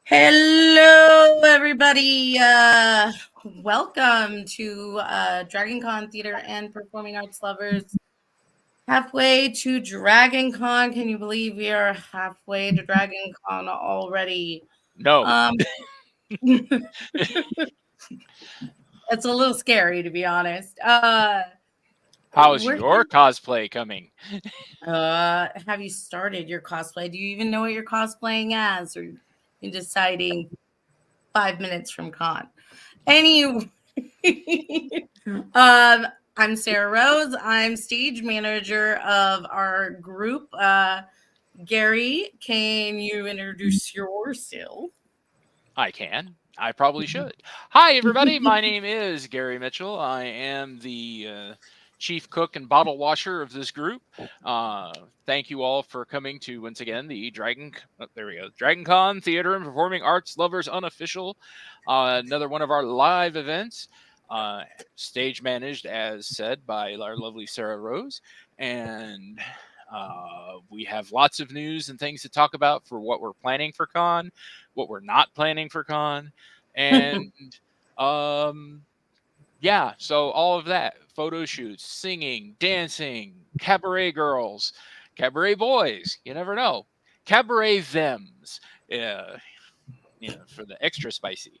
Hello, everybody. Welcome to Dragon Con Theater and Performing Arts Lovers. Halfway to Dragon Con. Can you believe we are halfway to Dragon Con already? No. It's a little scary, to be honest. How's your cosplay coming? Have you started your cosplay? Do you even know what you're cosplaying as, or you're deciding 5 minutes from con? Anyway, I'm Sarah Rose. I'm stage manager of our group. Gary, can you introduce yourself? I can. I probably should. Hi, everybody. My name is Gary Mitchell. I am the chief cook and bottle washer of this group. Thank you all for coming to, once again, the Dragon Con Theater and Performing Arts Lovers Unofficial. Another one of our live events. Stage managed, as said, by our lovely Sarah Rose. And we have lots of news and things to talk about for what we're planning for con, what we're not planning for con, and yeah, so all of that, photo shoots, singing, dancing, cabaret girls, cabaret boys, you never know, cabaret thems, for the extra spicy.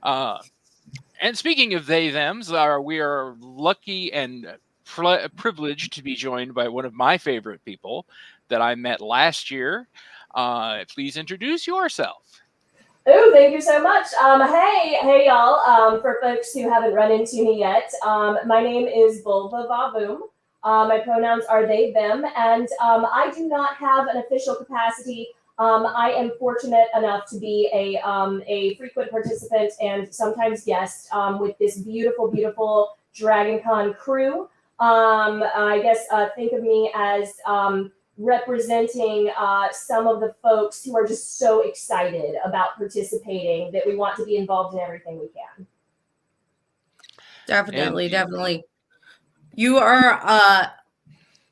And speaking of they thems, we are lucky and privileged to be joined by one of my favorite people that I met last year. Please introduce yourself. Oh, thank you so much. Hey, y'all. For folks who haven't run into me yet, my name is Vulva Vavoom. My pronouns are they, them, and I do not have an official capacity. I am fortunate enough to be a frequent participant and sometimes guest with this beautiful, beautiful Dragon Con crew. I guess think of me as representing some of the folks who are just so excited about participating that we want to be involved in everything we can. Definitely. You are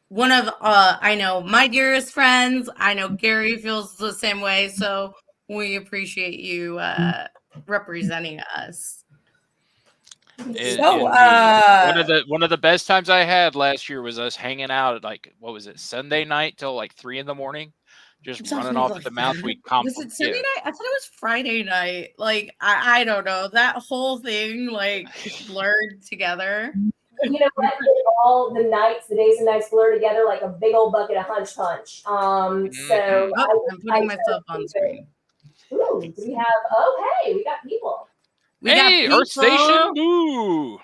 one of I know my dearest friends. I know Gary feels the same way, so we appreciate you representing us. So, one of the best times I had last year was us hanging out at Sunday night till 3 a.m, just running off at the mouth. Was it Sunday night? I thought it was Friday night. I don't know. That whole thing blurred together. You know what? All the days and nights blur together like a big old bucket of hunch punch. So I'm putting myself on screen. Ooh, do we have? Hey, we got people. Earth Station, boo!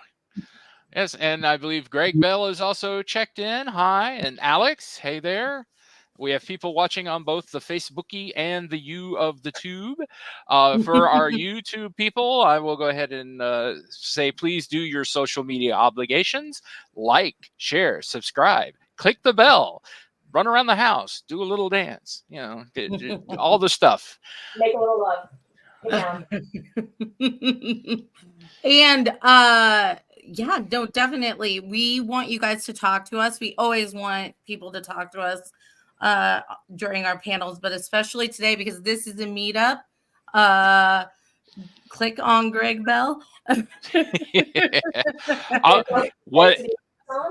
Yes, and I believe Greg Bell is also checked in. Hi, and Alex, hey there. We have people watching on both the Facebooky and the U of the Tube. For our YouTube people, I will go ahead and say, please do your social media obligations. Like, share, subscribe, click the bell, run around the house, do a little dance, all the stuff. Make a little love. Yeah. And no, definitely. We want you guys to talk to us. We always want people to talk to us during our panels, but especially today because this is a meetup. Click on Greg Bell.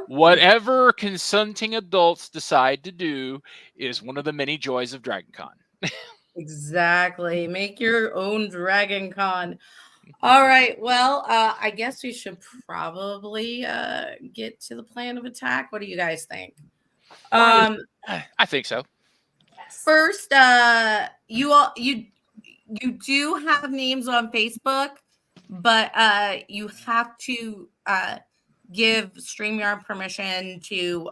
Whatever consenting adults decide to do is one of the many joys of Dragon Con. Exactly. Make your own Dragon Con. All right. Well, I guess we should probably get to the plan of attack. What do you guys think? I think so. First, you do have names on Facebook, but you have to give StreamYard permission to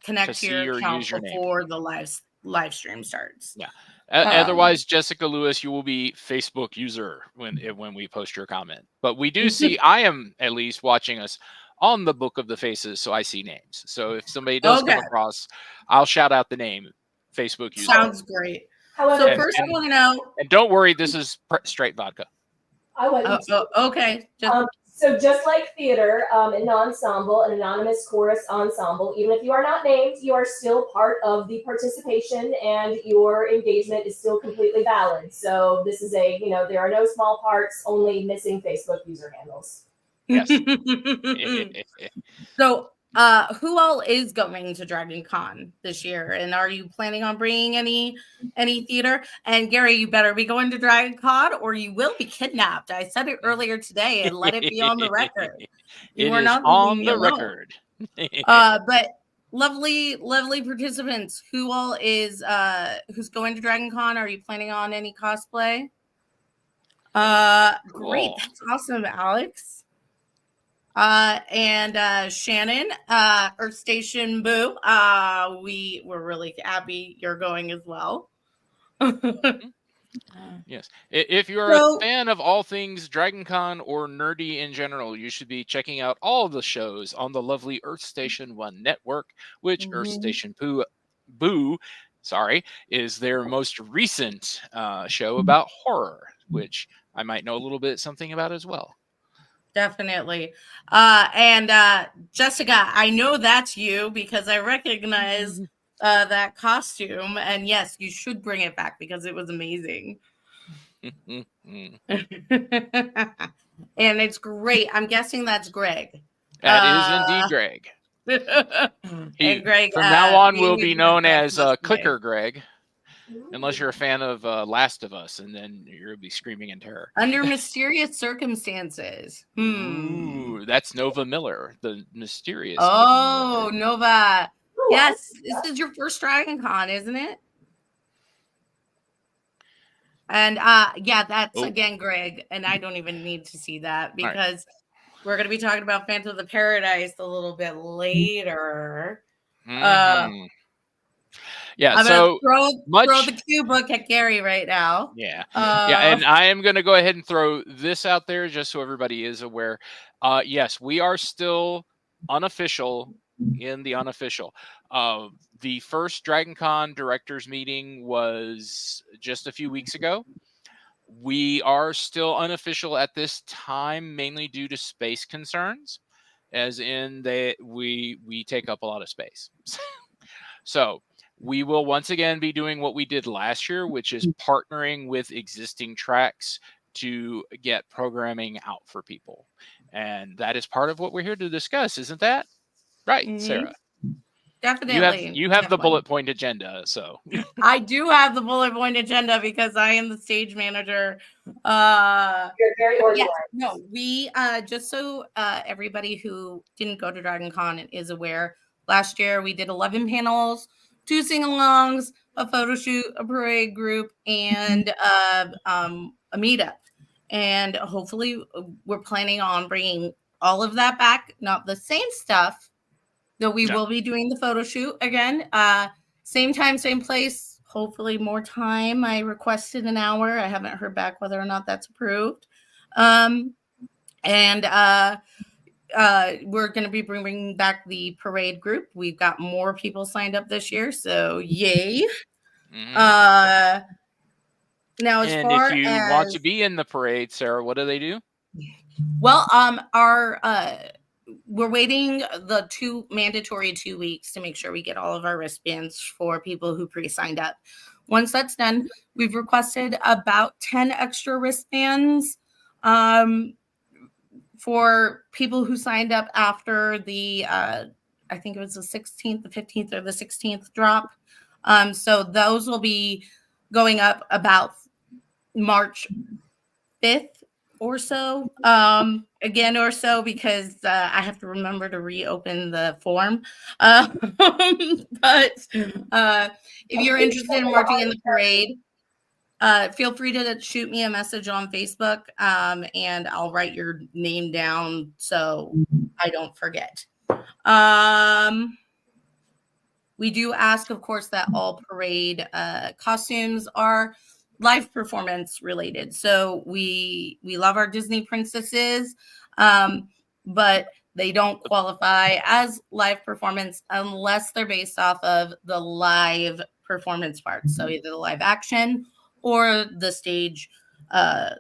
connect to your account before the live stream starts. Yeah. Otherwise, Jessica Lewis, you will be Facebook user when we post your comment. But we do see, I am at least watching us on the Book of the Faces, so I see names. So if somebody does come across, I'll shout out the name, Facebook user. Sounds great. So first I want to know. And don't worry, this is straight vodka. I want okay. So just like theater, an ensemble, an anonymous chorus ensemble, even if you are not named, you are still part of the participation and your engagement is still completely valid. So this is there are no small parts, only missing Facebook user handles. Yes. So, who all is going to Dragon Con this year? And are you planning on bringing any theater? And Gary, you better be going to Dragon Con or you will be kidnapped. I said it earlier today and let it be on the record. You It are is not leaving on me the alone. record. But lovely participants. Who all is who's going to Dragon Con? Are you planning on any cosplay? Great. Cool. That's awesome, Alex. And Shannon, Earth Station Boo. We're really happy you're going as well. Yes. If you're a fan of all things Dragon Con or nerdy in general, you should be checking out all of the shows on the lovely Earth Station 1 network, which Earth Station Boo, is their most recent show about horror, which I might know a little bit something about as well. Definitely. And Jessica, I know that's you because I recognize that costume. And yes, you should bring it back because it was amazing. And it's great. I'm guessing that's Greg. That is indeed Greg. And Greg, from now on, will be known as Clicker Greg. Unless you're a fan of Last of Us, and then you'll be screaming in terror. Under mysterious circumstances. Ooh, that's Nova Miller, the mysterious. Oh, Nova. Yes, this is your first Dragon Con, isn't it? And yeah, that's again Greg, and I don't even need to see that because we're going to be talking about Phantom of the Paradise a little bit later. Yeah, I'm so gonna throw the cue book at Gary right now. Yeah, and I am going to go ahead and throw this out there just so everybody is aware. Yes, we are still unofficial in the unofficial. The first Dragon Con directors meeting was just a few weeks ago. We are still unofficial at this time, mainly due to space concerns, as in we take up a lot of space. So we will once again be doing what we did last year, which is partnering with existing tracks to get programming out for people. And that is part of what we're here to discuss, isn't that? Right, Sarah? Definitely. You have the bullet point agenda, so. I do have the bullet point agenda because I am the stage manager. You're very organized. No, we just so everybody who didn't go to Dragon Con is aware, last year we did 11 panels, 2 sing-alongs, a photo shoot, a parade group, and a meetup. And hopefully we're planning on bringing all of that back. Not the same stuff, though we will be doing the photo shoot again. Same time, same place. Hopefully more time. I requested an hour. I haven't heard back whether or not that's approved. And we're going to be bringing back the parade group. We've got more people signed up this year, so yay. Now, as and far if you as want to be in the parade, Sarah, what do they do? Well, we're waiting the mandatory 2 weeks to make sure we get all of our wristbands for people who pre-signed up. Once that's done, we've requested about 10 extra wristbands for people who signed up after the, I think it was the 16th, the 15th, or the 16th drop. So those will be going up about March 5th or so, because I have to remember to reopen the form. But if you're interested in marching in the parade, feel free to shoot me a message on Facebook, and I'll write your name down so I don't forget. We do ask, of course, that all parade costumes are live performance related. So we love our Disney princesses, but they don't qualify as live performance unless they're based off of the live performance part. So either the live action or the stage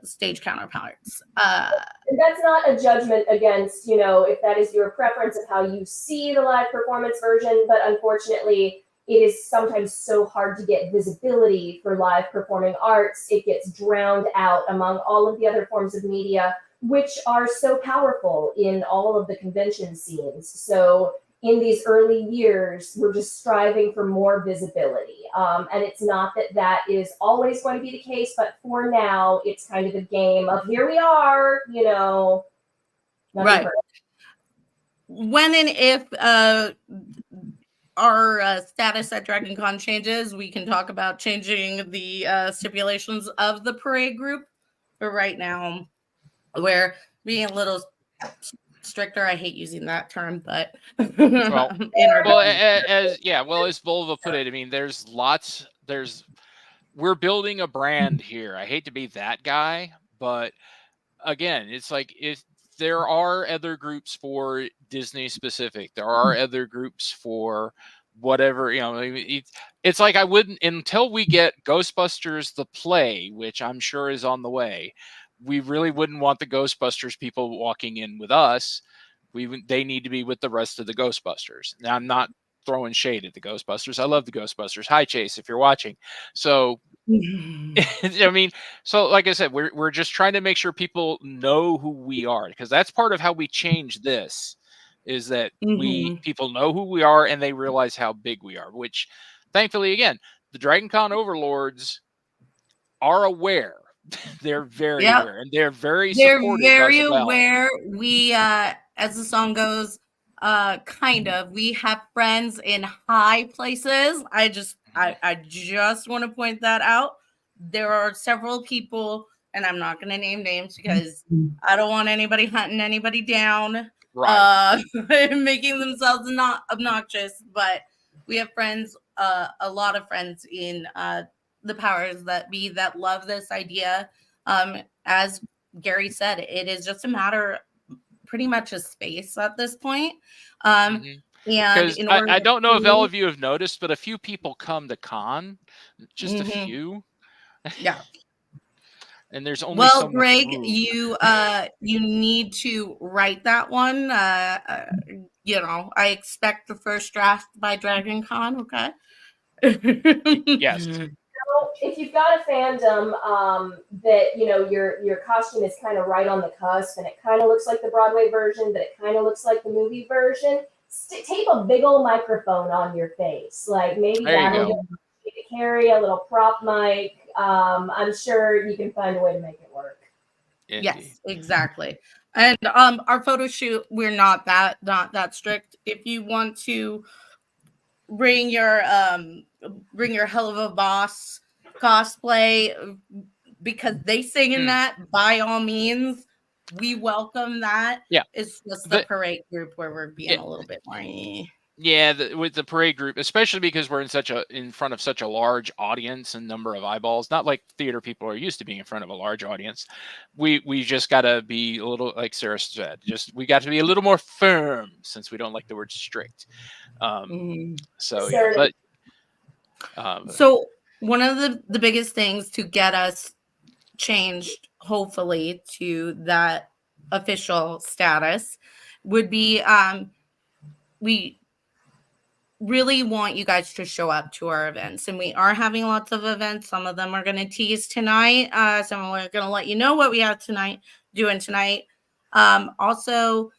stage counterparts. And that's not a judgment against, if that is your preference of how you see the live performance version, but unfortunately, it is sometimes so hard to get visibility for live performing arts. It gets drowned out among all of the other forms of media, which are so powerful in all of the convention scenes. So in these early years, we're just striving for more visibility. And it's not that is always going to be the case, but for now, it's kind of a game of here we are, right. When and if our status at Dragon Con changes, we can talk about changing the stipulations of the parade group. But right now, we're being a little stricter. I hate using that term, but as Volva put it, I mean, we're building a brand here. I hate to be that guy, but again, it's like if there are other groups for Disney specific, there are other groups for whatever, it's like I wouldn't, until we get Ghostbusters the play, which I'm sure is on the way, we really wouldn't want the Ghostbusters people walking in with us. They need to be with the rest of the Ghostbusters. Now, I'm not throwing shade at the Ghostbusters. I love the Ghostbusters. Hi, Chase, if you're watching. So I mean, so like I said, we're just trying to make sure people know who we are, because that's part of how we change this, is that people know who we are and they realize how big we are, which thankfully, again, the Dragon Con overlords are aware. They're very aware, and they're very supportive. They're very aware. We, as the song goes, we have friends in high places. I just want to point that out. There are several people, and I'm not going to name names because I don't want anybody hunting anybody down, right? Making themselves not obnoxious. But we have friends, a lot of friends in the powers that be that love this idea. As Gary said, it is just a matter pretty much of space at this point. And in order I don't know if all of you have noticed, but a few people come to con, just a few. Yeah. And there's only so Greg, much room. you need to write that one. I expect the first draft by Dragon Con, okay? Yes. So if you've got a fandom that your costume is kind of right on the cusp, and it kind of looks like the Broadway version, but it kind of looks like the movie version, tape a big old microphone on your face. Like maybe that'll carry a little prop mic. I'm sure you can find a way to make it work. Indeed. Yes, exactly. And our photo shoot, we're not that strict. If you want to bring your Hell of a Boss cosplay because they sing in that, by all means, we welcome that. Yeah, it's just the parade group where we're being a little bit more. Yeah, with the parade group, especially because we're in front of such a large audience and number of eyeballs. Not like theater people are used to being in front of a large audience. We just got to be a little, like Sarah said, we got to be a little more firm, since we don't like the word strict. So yeah, but so one of the biggest things to get us changed, hopefully, to that official status would be we really want you guys to show up to our events, and we are having lots of events. Some of them are going to tease tonight. Some are going to let you know what we have doing tonight. Also,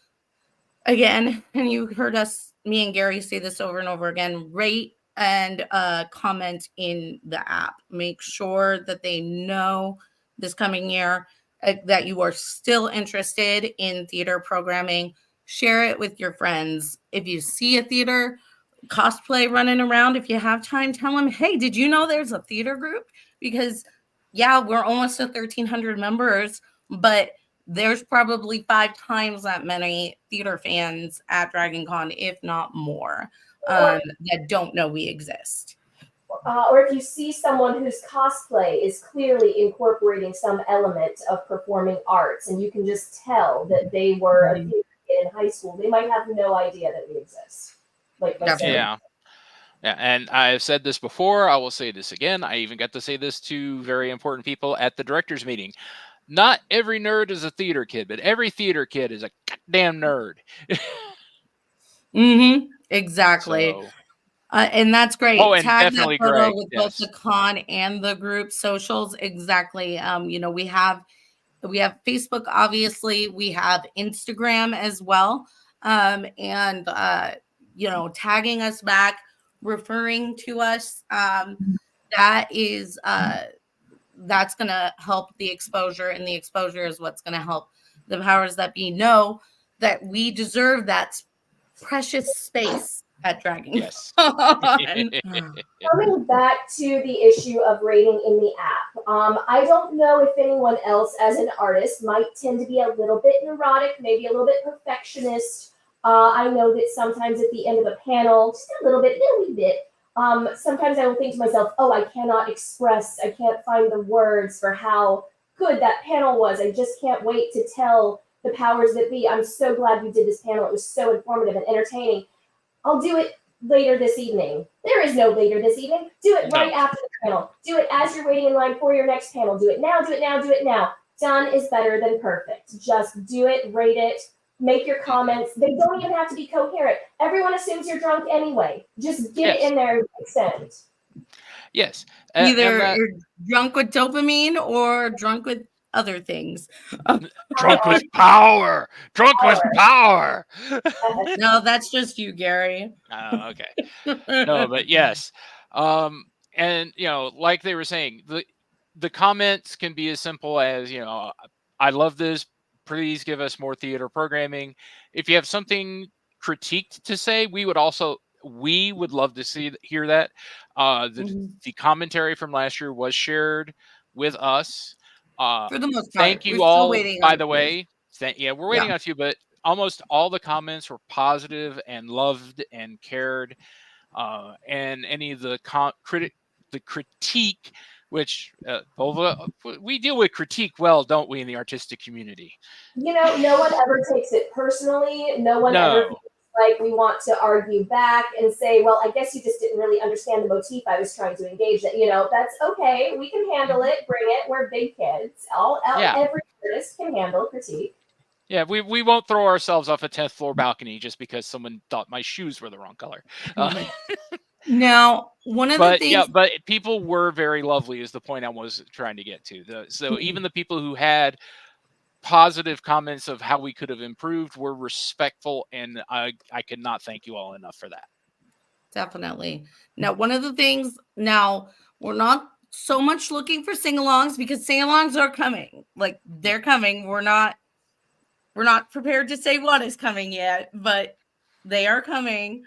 again, and you heard me and Gary say this over and over again, rate and comment in the app. Make sure that they know this coming year that you are still interested in theater programming. Share it with your friends. If you see a theater cosplay running around, if you have time, tell them, hey, did you know there's a theater group? Because we're almost at 1,300 members, but there's probably 5 times that many theater fans at Dragon Con, if not more, that don't know we exist. Or if you see someone whose cosplay is clearly incorporating some element of performing arts, and you can just tell that they were a theater kid in high school, they might have no idea that we exist. Yeah, and I've said this before. I will say this again. I even got to say this to very important people at the directors meeting. Not every nerd is a theater kid, but every theater kid is a goddamn nerd. Exactly. So, And that's oh, great. and Tag that definitely photo Greg. with both the Yes. con and the group socials. Exactly. We have Facebook, obviously. We have Instagram as well. And tagging us back, referring to us. That is that's going to help the exposure, and the exposure is what's going to help the powers that be know that we deserve that precious space at Dragon Yes. Con. Coming back to the issue of rating in the app, I don't know if anyone else, as an artist, might tend to be a little bit neurotic, maybe a little bit perfectionist. I know that sometimes at the end of a panel, just a little wee bit, sometimes I will think to myself, oh, I can't find the words for how good that panel was. I just can't wait to tell the powers that be, I'm so glad you did this panel. It was so informative and entertaining. I'll do it later this evening. There is no later this evening. Do it right after the panel. Do it as you're waiting in line for your next panel. Do it now, do it now, do it now. Done is better than perfect. Just do it, rate it, make your comments. They don't even have to be coherent. Everyone assumes you're drunk anyway. Just get it in there and send. Yes. Either you're drunk with dopamine or drunk with other things. Drunk with power. Drunk with power. No, that's just you, Gary. Oh, okay. No, but yes. And like they were saying, the comments can be as simple as, I love this. Please give us more theater programming. If you have something critiqued to say, we would love to hear that. The commentary from last year was shared with us. For the most part. Thank you all, by the way. We're waiting on a few, but almost all the comments were positive and loved and cared. And any of the critique, which we deal with critique well, don't we, in the artistic community? No one ever takes it personally. No one ever feels like we want to argue back and say, well, I guess you just didn't really understand the motif I was trying to engage in. That's okay. We can handle it. Bring it. We're big kids. Every artist can handle critique. Yeah, we won't throw ourselves off a 10th floor balcony just because someone thought my shoes were the wrong color. Now, one of the things... but people were very lovely is the point I was trying to get to. So even the people who had positive comments of how we could have improved were respectful, and I could not thank you all enough for that. Definitely. Now, one of the things, we're not so much looking for sing-alongs, because sing-alongs are coming. Like, they're coming. We're not prepared to say what is coming yet, but they are coming.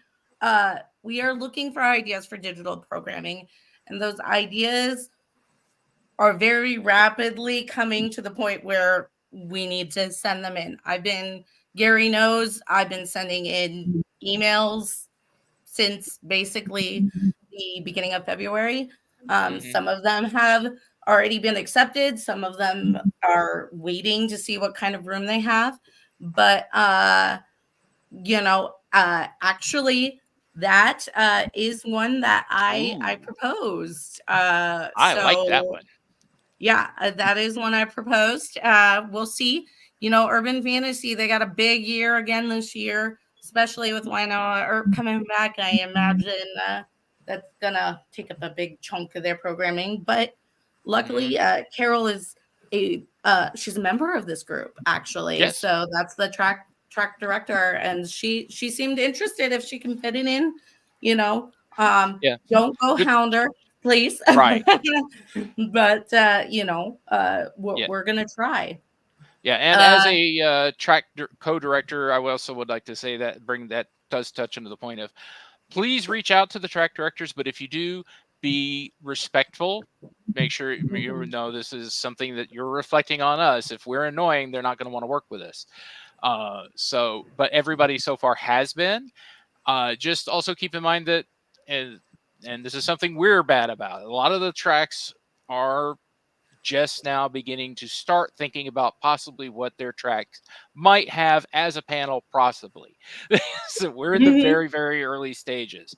We are looking for ideas for digital programming, and those ideas are very rapidly coming to the point where we need to send them in. Gary knows, I've been sending in emails since basically the beginning of February. Some of them have already been accepted. Some of them are waiting to see what kind of room they have. But, actually, that is one that I proposed. I like that one. Yeah, that is one I proposed. We'll see. Urban Fantasy, they got a big year again this year, especially with Wino coming back. I imagine that's gonna take up a big chunk of their programming. But luckily, Carol is she's a member of this group, actually. Yes. So that's the track director, and she seemed interested if she can fit it in. Don't go hound her, please. Right. But we're gonna try. Yeah, and as a track co-director, I also would like to say that does touch into the point of, please reach out to the track directors, but if you do, be respectful. Make sure you know this is something that you're reflecting on us. If we're annoying, they're not going to want to work with us. But everybody so far has been. Just also keep in mind that, and this is something we're bad about, a lot of the tracks are just now beginning to start thinking about possibly what their tracks might have as a panel, possibly. So we're in the very, very early stages.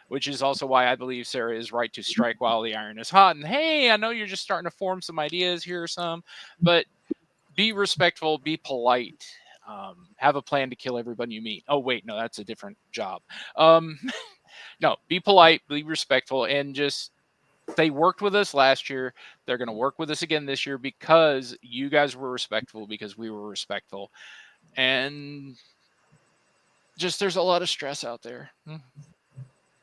which is also why I believe Sarah is right to strike while the iron is hot. And hey, I know you're just starting to form some ideas here, but be respectful, be polite. Have a plan to kill everyone you meet. Oh wait, no, that's a different job. No, be polite, be respectful, and just they worked with us last year. They're going to work with us again this year because you guys were respectful, because we were respectful, and just there's a lot of stress out there.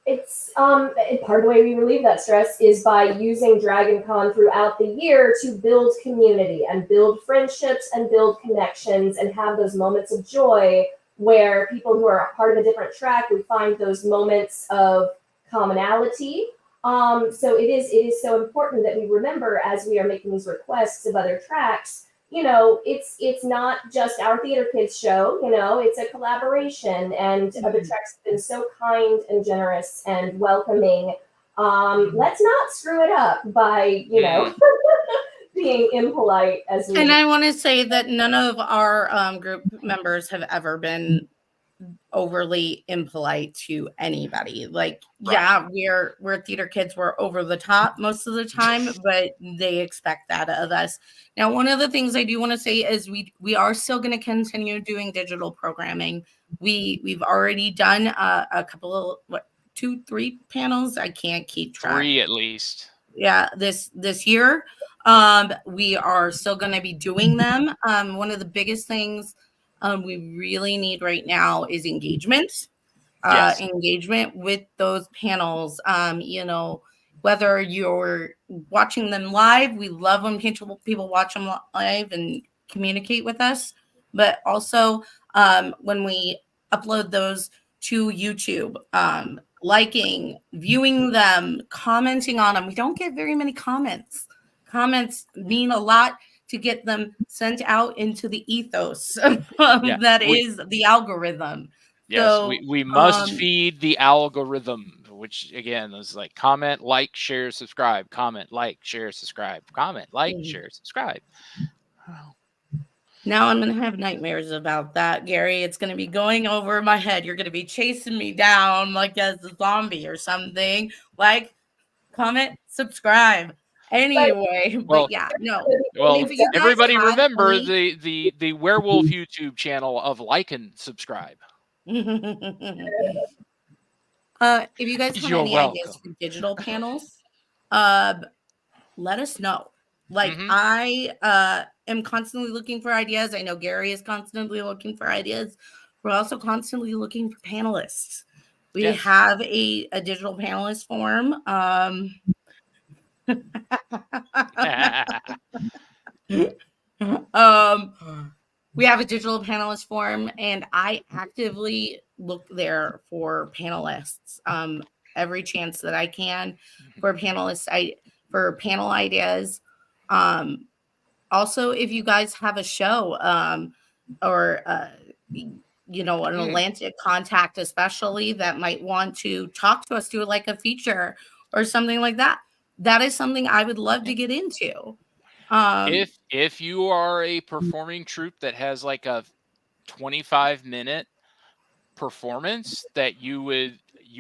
It's part of the way we relieve that stress is by using Dragon Con throughout the year to build community and build friendships and build connections and have those moments of joy where people who are a part of a different track, we find those moments of commonality. So it is so important that we remember as we are making these requests of other tracks, it's not just our theater kids show, it's a collaboration, and other tracks have been so kind and generous and welcoming. Let's not screw it up by, being impolite as we. And I want to say that none of our group members have ever been overly impolite to anybody. Like, yeah, we're theater kids, we're over the top most of the time, but they expect that of us. Now, one of the things I do want to say is we are still going to continue doing digital programming. We've already done a couple of 2-3 panels. I can't keep track. 3 at least. Yeah, this year. We are still going to be doing them. One of the biggest things we really need right now is engagement. Yes. Engagement with those panels. Whether you're watching them live, we love when people watch them live and communicate with us. But also when we upload those to YouTube, liking, viewing them, commenting on them. We don't get very many comments. Comments mean a lot to get them sent out into the ethos that is the algorithm. Yes, so, we must feed the algorithm, which again is like comment, like, share, subscribe, comment, like, share, subscribe, comment, like, share, subscribe. Now I'm going to have nightmares about that, Gary. It's going to be going over my head. You're going to be chasing me down like as a zombie or something. Like, comment, subscribe. Anyway, but yeah, no. Well, everybody remember the werewolf YouTube channel of like and subscribe. If you guys have any ideas for digital panels, let us know. Like, I am constantly looking for ideas. I know Gary is constantly looking for ideas. We're also constantly looking for panelists. We have a digital panelist form. We have a digital panelist form, and I actively look there for panelists every chance that I can for panelists. For panel ideas. Also, if you guys have a show or an Atlantic contact, especially that might want to talk to us, do like a feature or something like that. That is something I would love to get into. If you are a performing troupe that has like a 25-minute performance that you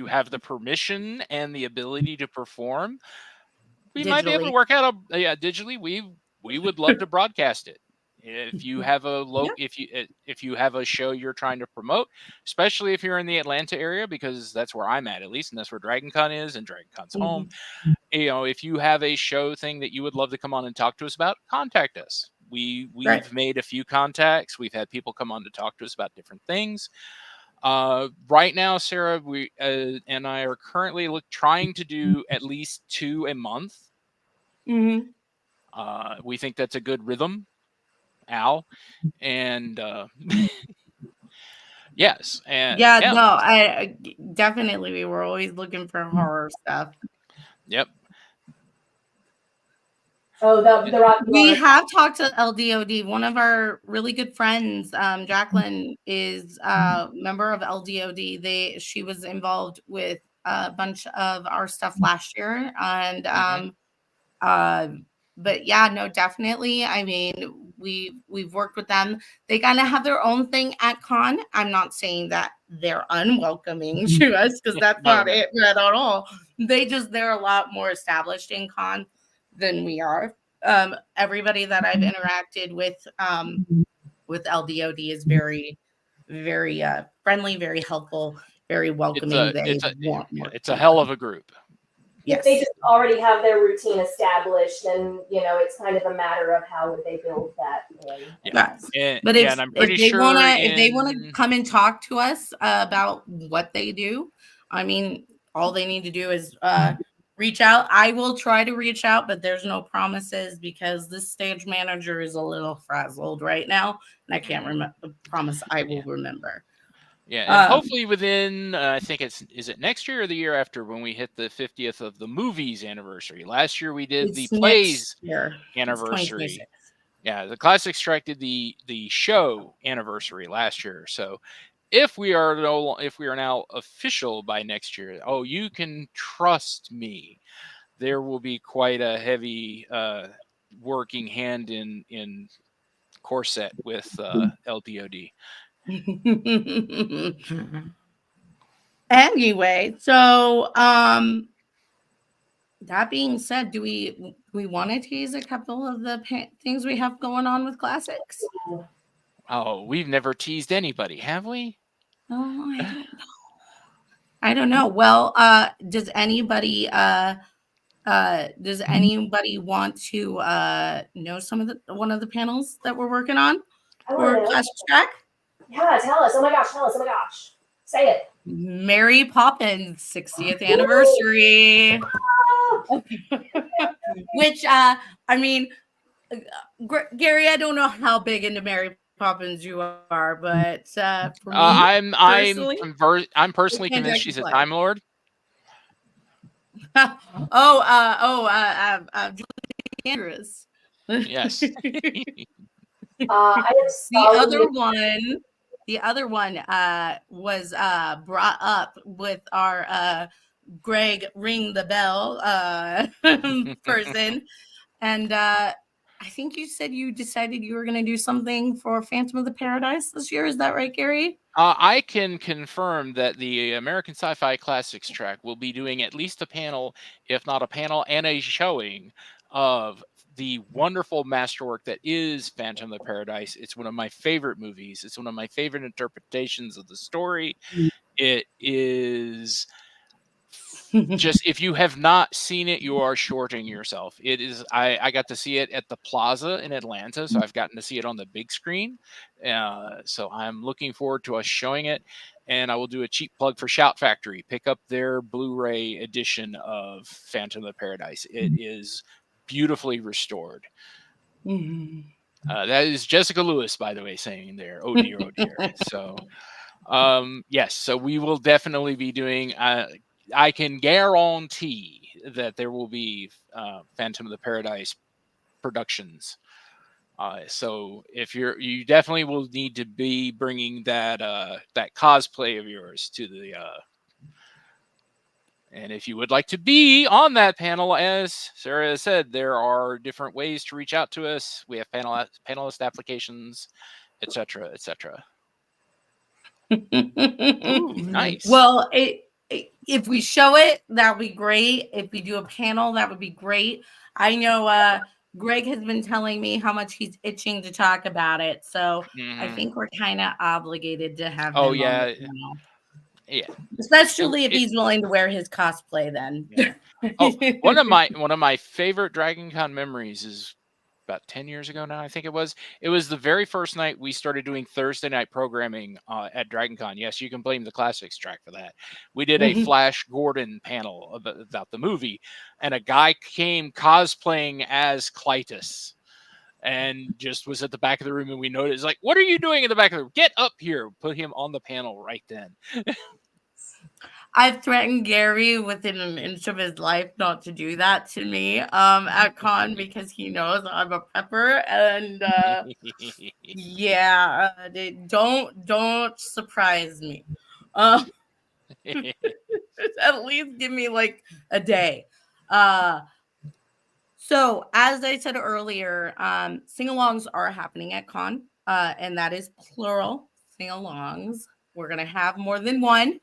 have the permission and the ability to perform, we might be able to work out digitally. We would love to broadcast it. If you have if you have a show you're trying to promote, especially if you're in the Atlanta area, because that's where I'm at least, and that's where Dragon Con is, and Dragon Con's home. If you have a show thing that you would love to come on and talk to us about, contact us. We've made a few contacts. We've had people come on to talk to us about different things. Right now, Sarah, we and I are currently trying to do at least 2 a month. We think that's a good rhythm, Al, and yes, and I definitely, we were always looking for horror stuff. Yep. Oh, the Rocky. We have talked to LDOD. One of our really good friends, Jacqueline, is a member of LDOD. She was involved with a bunch of our stuff last year, and but yeah, no, definitely. I mean, we've worked with them. They kind of have their own thing at con. I'm not saying that they're unwelcoming to us, because that's not it at all. They're a lot more established in con than we are. Everybody that I've interacted with LDOD is very, very friendly, very helpful, very welcoming. It's a hell of a group. If they just already have their routine established, then it's kind of a matter of how would they build that in. Yeah. But and I'm pretty sure if they want to come and talk to us about what they do, I mean, all they need to do is reach out. I will try to reach out, but there's no promises, because this stage manager is a little frazzled right now, and I can't promise I will remember. Yeah, and hopefully within, I think is it next year or the year after, when we hit the 50th of the movie's anniversary. Last year we did the plays anniversary. Yeah, the Classics Strike did the show anniversary last year. So if we are now official by next year, you can trust me, there will be quite a heavy working hand in corset with LDOD. Anyway, so that being said, do we want to tease a couple of the things we have going on with Classics? Oh, we've never teased anybody, have we? Oh, I don't know. Well, does anybody want to know one of the panels that we're working on for Classics Track? Yeah, tell us. Oh my gosh, say it. Mary Poppins 60th anniversary. Which I mean, Gary, I don't know how big into Mary Poppins you are, but for me, I'm personally convinced she's a Time Lord. Julie Andrews. Yes. The other one was brought up with our Greg Ring the Bell person, and I think you said you decided you were going to do something for Phantom of the Paradise this year. Is that right, Gary? I can confirm that the American Sci-Fi Classics track will be doing at least a panel, if not a panel and a showing of the wonderful masterwork that is Phantom of the Paradise. It's one of my favorite movies. It's one of my favorite interpretations of the story. It is just, if you have not seen it, you are shorting yourself. It is. I got to see it at the Plaza in Atlanta, so I've gotten to see it on the big screen. So I'm looking forward to us showing it. And I will do a cheap plug for Shout Factory. Pick up their Blu-ray edition of Phantom of the Paradise. It is beautifully restored. That is Jessica Lewis, by the way, saying there, "Oh dear, oh dear." So, yes. So we will definitely be doing. I can guarantee that there will be Phantom of the Paradise productions. So if you definitely will need to be bringing that cosplay of yours to the. And if you would like to be on that panel, as Sarah said, there are different ways to reach out to us. We have panelist applications, etc., etc. Nice. Well, if we show it, that would be great. If we do a panel, that would be great. I know Greg has been telling me how much he's itching to talk about it. So I think we're kind of obligated to have him on the panel. Yeah. Especially if he's willing to wear his cosplay then. Yeah. One of my favorite Dragon Con memories is about 10 years ago now, I think it was. It was the very first night we started doing Thursday night programming at Dragon Con. Yes, you can blame the Classics track for that. We did a Flash Gordon panel about the movie, and a guy came cosplaying as Clytus and just was at the back of the room, and we noticed, like, "What are you doing in the back of the room? Get up here." Put him on the panel right then. I've threatened Gary within an inch of his life not to do that to me at con, because he knows I'm a prepper, and don't surprise me. At least give me like a day. So, as I said earlier, sing-alongs are happening at con, and that is plural sing-alongs. We're gonna have more than one.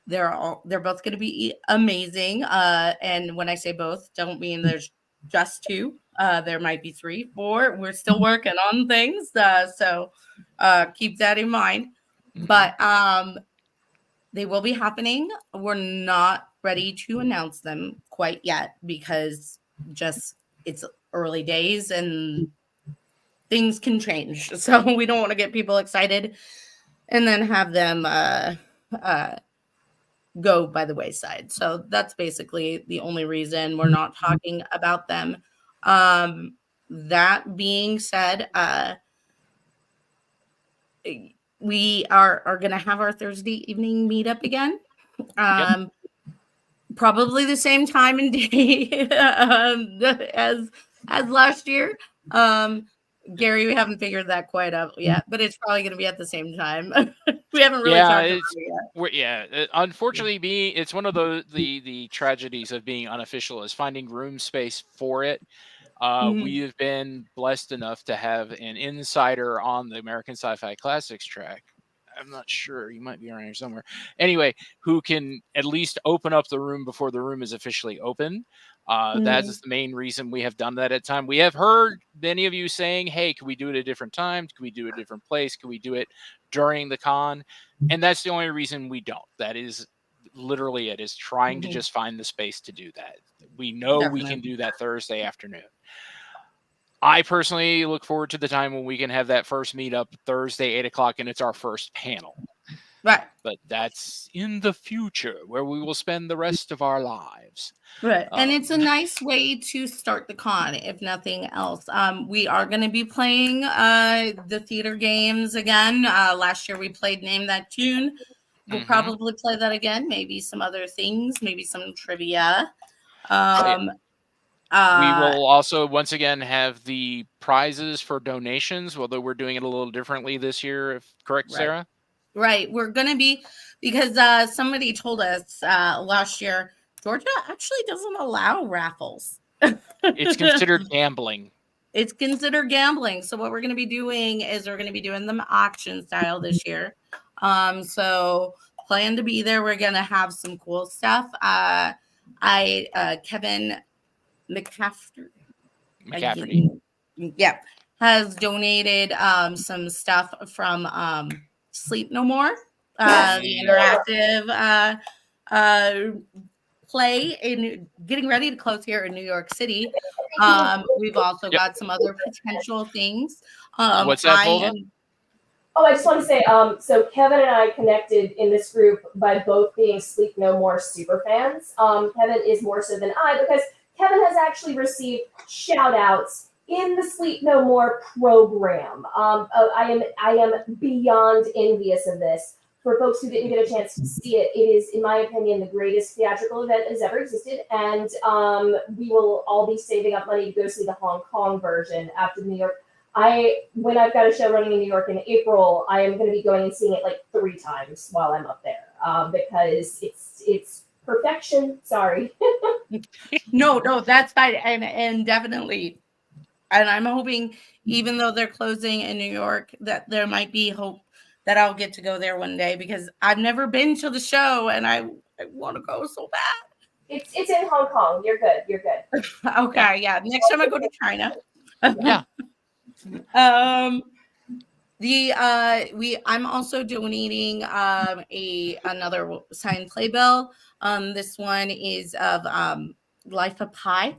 They're both gonna be amazing. And when I say both, don't mean there's just two. There might be 3, 4. We're still working on things, so keep that in mind. But they will be happening. We're not ready to announce them quite yet because just it's early days and things can change. So we don't want to get people excited and then have them go by the wayside. So that's basically the only reason we're not talking about them. That being said, we are going to have our Thursday evening meetup again. Probably the same time and day as last year. Gary, we haven't figured that quite out yet, but it's probably going to be at the same time. We haven't really talked about it yet. Unfortunately, it's one of the tragedies of being unofficial is finding room space for it. We have been blessed enough to have an insider on the American Sci-Fi Classics track. I'm not sure. You might be around here somewhere. Anyway, who can at least open up the room before the room is officially open. That is the main reason we have done that at time. We have heard many of you saying, hey, can we do it at a different time? Can we do it a different place? Can we do it during the con? And that's the only reason we don't. That is literally it, is trying to just find the space to do that. We know we can do that Thursday afternoon. I personally look forward to the time when we can have that first meetup Thursday, 8 o'clock, and it's our first panel. Right. But that's in the future where we will spend the rest of our lives. Right. And it's a nice way to start the con, if nothing else. We are going to be playing the theater games again. Last year we played Name That Tune. We'll probably play that again. Maybe some other things, maybe some trivia. We will also once again have the prizes for donations, although we're doing it a little differently this year. Correct, right. Sarah? Right. We're going to be, because somebody told us last year, Georgia actually doesn't allow raffles. It's considered gambling. It's considered gambling. So what we're going to be doing is we're going to be doing them auction style this year. So plan to be there. We're going to have some cool stuff. Kevin McCafferty, has donated some stuff from Sleep No More, the interactive play in getting ready to close here in New York City. We've also got some other potential things. What's that, Volva? I just want to say, so Kevin and I connected in this group by both being Sleep No More super fans. Kevin is more so than I, because Kevin has actually received shout outs in the Sleep No More program. I am beyond envious of this. For folks who didn't get a chance to see it, it is, in my opinion, the greatest theatrical event that has ever existed. And we will all be saving up money to go see the Hong Kong version after the New York. When I've got a show running in New York in April, I am going to be going and seeing it like 3 times while I'm up there, because it's perfection. Sorry. No, that's fine, and definitely. And I'm hoping, even though they're closing in New York, that there might be hope that I'll get to go there one day, because I've never been to the show and I want to go so bad. It's in Hong Kong. You're good. Okay, yeah. Next time I go to China. Yeah. I'm also donating another signed playbill. This one is of Life of Pi.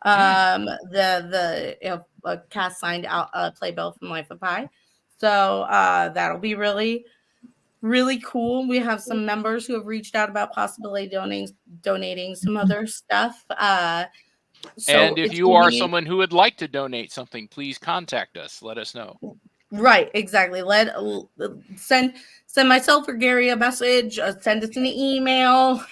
The cast signed out playbill from Life of Pi. So that'll be really, really cool. We have some members who have reached out about possibly donating some other stuff. And if you are someone who would like to donate something, please contact us. Let us know. Right, exactly. Send myself or Gary a message. Send us an email.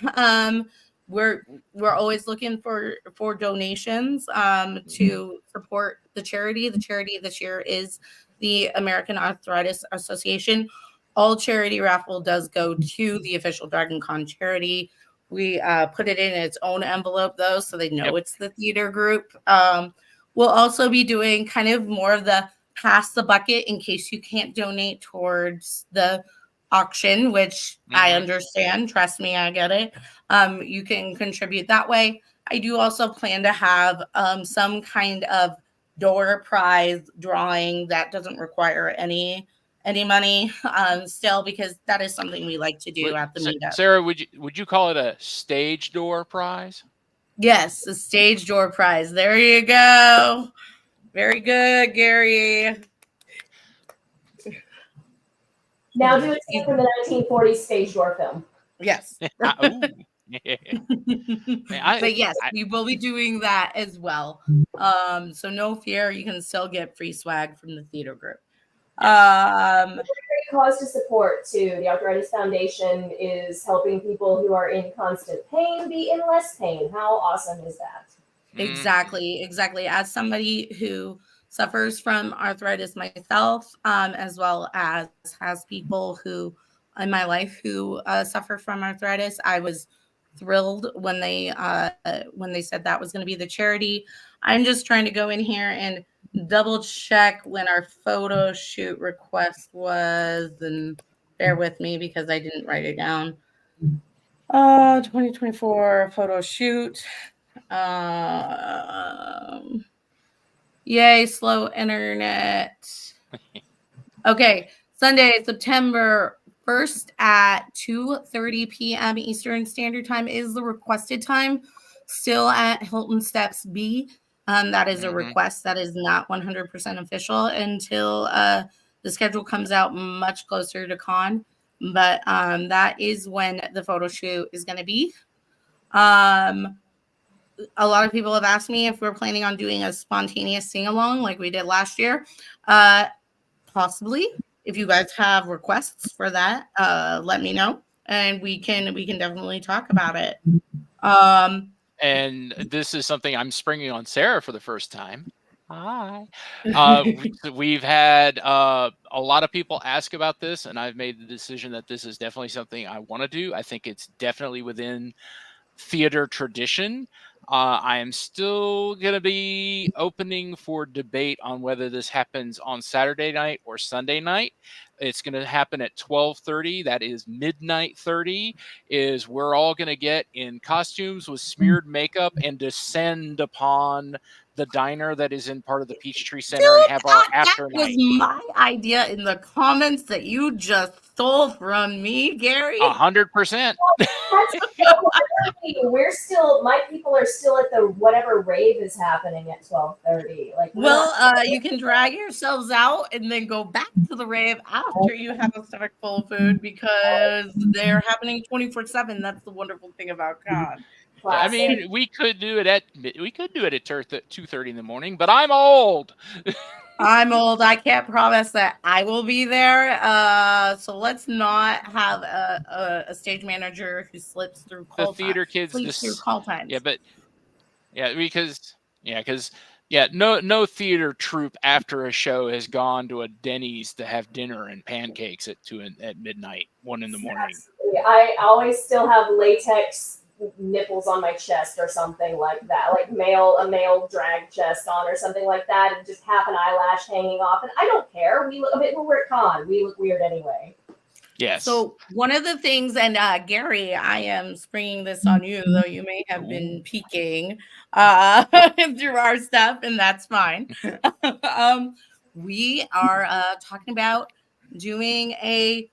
We're always looking for donations to support the charity. The charity this year is the American Arthritis Association. All charity raffle does go to the official Dragon Con charity. We put it in its own envelope though, so they know Yep. it's the theater group. We'll also be doing kind of more of the pass the bucket in case you can't donate towards the auction, which I understand. Trust me, I get it. You can contribute that way. I do also plan to have some kind of door prize drawing that doesn't require any money still, because that is something we like to do at the meetup. Sarah, would you call it a stage door prize? Yes, the stage door prize. There you go. Very good, Gary. Now do it from the 1940s stage door film. Yes. Ooh. But yes, we will be doing that as well. So no fear, you can still get free swag from the theater group. Yes. It's a great cause to support too. The Arthritis Foundation is helping people who are in constant pain be in less pain. How awesome is that? Exactly. As somebody who suffers from arthritis myself, as well as has people who in my life who suffer from arthritis, I was thrilled when they said that was going to be the charity. I'm just trying to go in here and double check when our photo shoot request was, and bear with me because I didn't write it down. 2024 photo shoot. Yay, slow internet. Okay, Sunday, September 1st at 2:30 p.m. Eastern Standard Time is the requested time. Still at Hilton Steps B. That is a request. That is not 100% official until the schedule comes out much closer to con. But that is when the photo shoot is going to be. A lot of people have asked me if we're planning on doing a spontaneous sing-along like we did last year. Possibly. If you guys have requests for that, let me know, and we can definitely talk about it. And this is something I'm springing on Sarah for the first time. Hi. We've had a lot of people ask about this, and I've made the decision that this is definitely something I want to do. I think it's definitely within theater tradition. I am still going to be opening for debate on whether this happens on Saturday night or Sunday night. It's going to happen at 12:30. That is midnight 30. Is we're all going to get in costumes with smeared makeup and descend upon the diner that is in part of the Peachtree Center and have our after night. That was my idea in the comments that you just stole from me, Gary. 100%. We're still, my people are still at the whatever rave is happening at 12:30. Like, you can drag yourselves out and then go back to the rave after you have a stomach full of food, because they're happening 24/7. That's the wonderful thing about con. I mean, we could do it at 2:30 in the morning, but I'm old. I'm old. I can't promise that I will be there. So let's not have a stage manager who slips through call The theater kids through call times. No theater troupe after a show has gone to a Denny's to have dinner and pancakes at midnight, 1 in the morning. Absolutely. I always still have latex nipples on my chest or something like that, like a male drag chest on or something like that, and just half an eyelash hanging off. And I don't care. We're at con. We look weird anyway. Yes. So one of the things, and Gary, I am springing this on you, though you may have been peeking through our stuff, and that's fine. We are talking about doing a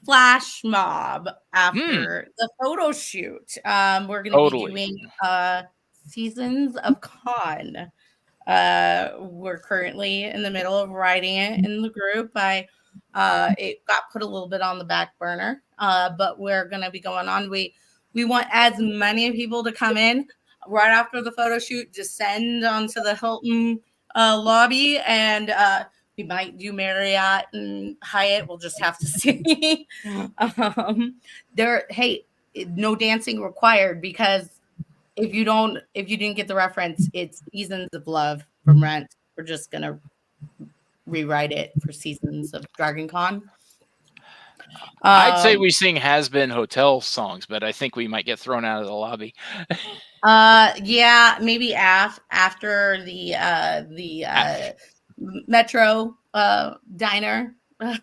flash mob after the photo shoot. We're going to be doing Seasons of Con. We're currently in the middle of writing it in the group. It got put a little bit on the back burner, but we're going to be going on. We want as many people to come in right after the photo shoot, descend onto the Hilton lobby, and we might do Marriott and Hyatt. We'll just have to see. No dancing required, because if you didn't get the reference, it's Seasons of Love from Rent. We're just gonna rewrite it for Seasons of Dragon Con. I'd say we sing Has Been Hotel songs, but I think we might get thrown out of the lobby. Yeah, maybe after the Metro diner.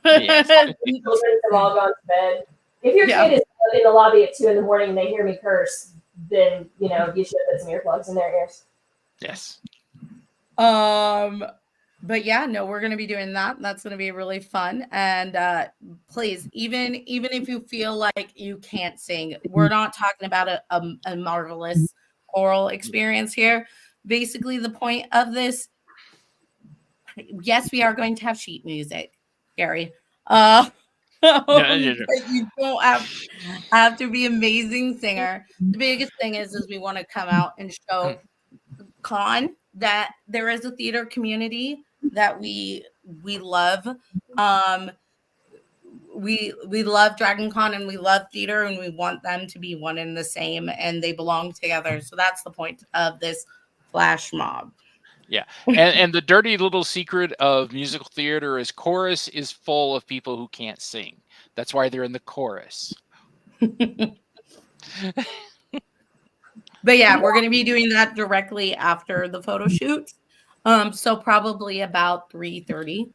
Yes. Children have all gone to bed. If your Yeah. kid is in the lobby at 2 in the morning and they hear me curse, then you should put some earplugs in their ears. Yes. But yeah, no, we're gonna be doing that. That's gonna be really fun. And please, even if you feel like you can't sing, we're not talking about a marvelous oral experience here. Basically, the point of this, yes, we are going to have sheet music, Gary. But you don't have to be amazing singer. The biggest thing is we want to come out and show con that there is a theater community that we love. We love Dragon Con and we love theater and we want them to be one and the same and they belong together. So that's the point of this flash mob. Yeah. And the dirty little secret of musical theater is chorus is full of people who can't sing. That's why they're in the chorus. But yeah, we're going to be doing that directly after the photo shoot. So probably about 3:30.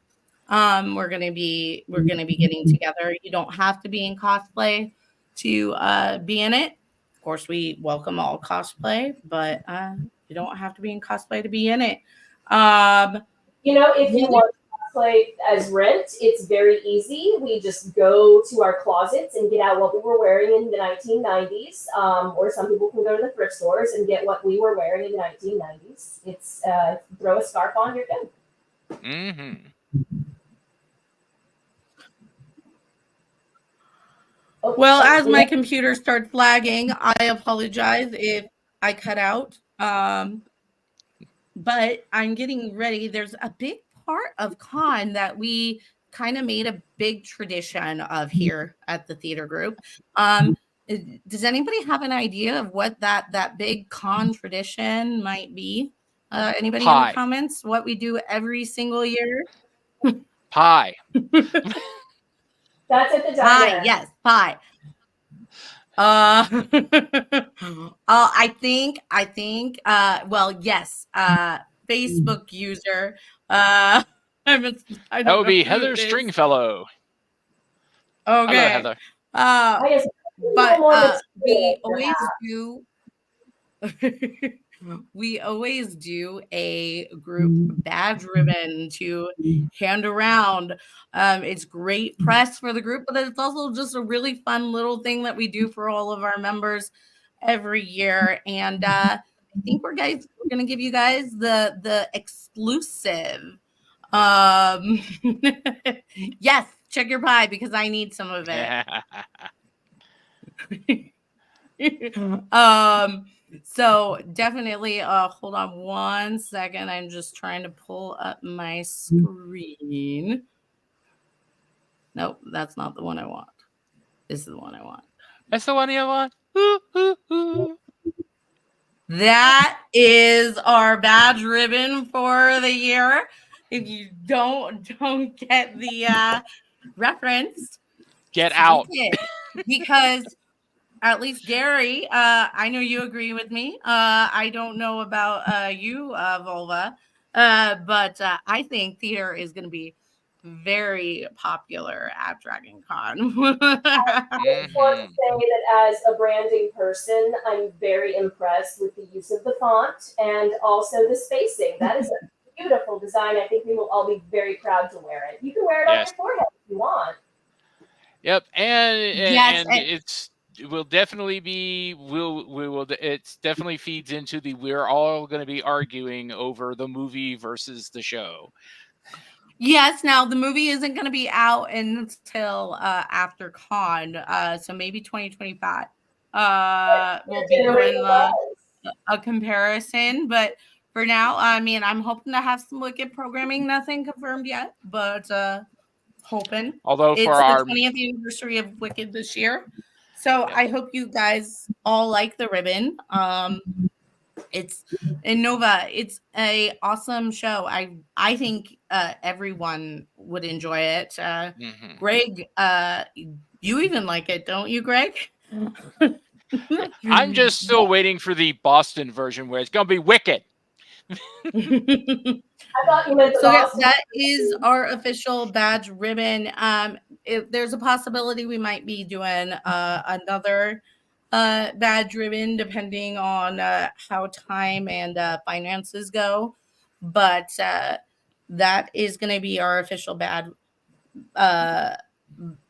We're going to be getting together. You don't have to be in cosplay to be in it. Of course, we welcome all cosplay, but you don't have to be in cosplay to be in it. If you want to cosplay as Rent, it's very easy. We just go to our closets and get out what we were wearing in the 1990s, or some people can go to the thrift stores and get what we were wearing in the 1990s. It's throw a scarf on, you're good. Mm-hmm. Well, as my computer starts lagging, I apologize if I cut out. But I'm getting ready. There's a big part of con that we kind of made a big tradition of here at the theater group. Does anybody have an idea of what that big con tradition might be? Anybody in the comments? What we do every single year? Pie. That's at the diner. Pie, yes, pie. I think, well, yes, Facebook user, that would be Heather Stringfellow. Okay. Hello, Heather. But we always do. We always do a group badge ribbon to hand around. It's great press for the group, but it's also just a really fun little thing that we do for all of our members every year. And I think we're going to give you guys the exclusive. Yes, check your pie because I need some of it. So definitely hold on one second. I'm just trying to pull up my screen. Nope, that's not the one I want. This is the one I want. That's the one you want. That is our badge ribbon for the year. If you don't get the reference, get out. Because at least Gary, I know you agree with me. I don't know about you, Volva, but I think theater is going to be very popular at Dragon Con. I just want to say that as a branding person, I'm very impressed with the use of the font and also the spacing. That is a beautiful design. I think we will all be very proud to wear it. You can wear it on your forehead if you want. Yep, and it will definitely be. It definitely feeds into the we're all going to be arguing over the movie versus the show. Yes, now the movie isn't going to be out until after con, so maybe 2025. We'll be doing a comparison, but for now, I mean, I'm hoping to have some Wicked programming. Nothing confirmed yet, but hoping. Although it's for the our 20th anniversary of Wicked this year, so I hope you guys all like the ribbon. It's in Nova. It's a awesome show. I think everyone would enjoy it. Mhm. Greg, you even like it, don't you, Greg? I'm just still waiting for the Boston version where it's gonna be wicked. I thought you meant the So yeah, Boston. that is our official badge ribbon. If there's a possibility we might be doing another badge ribbon depending on how time and finances go, but that is going to be our official uh,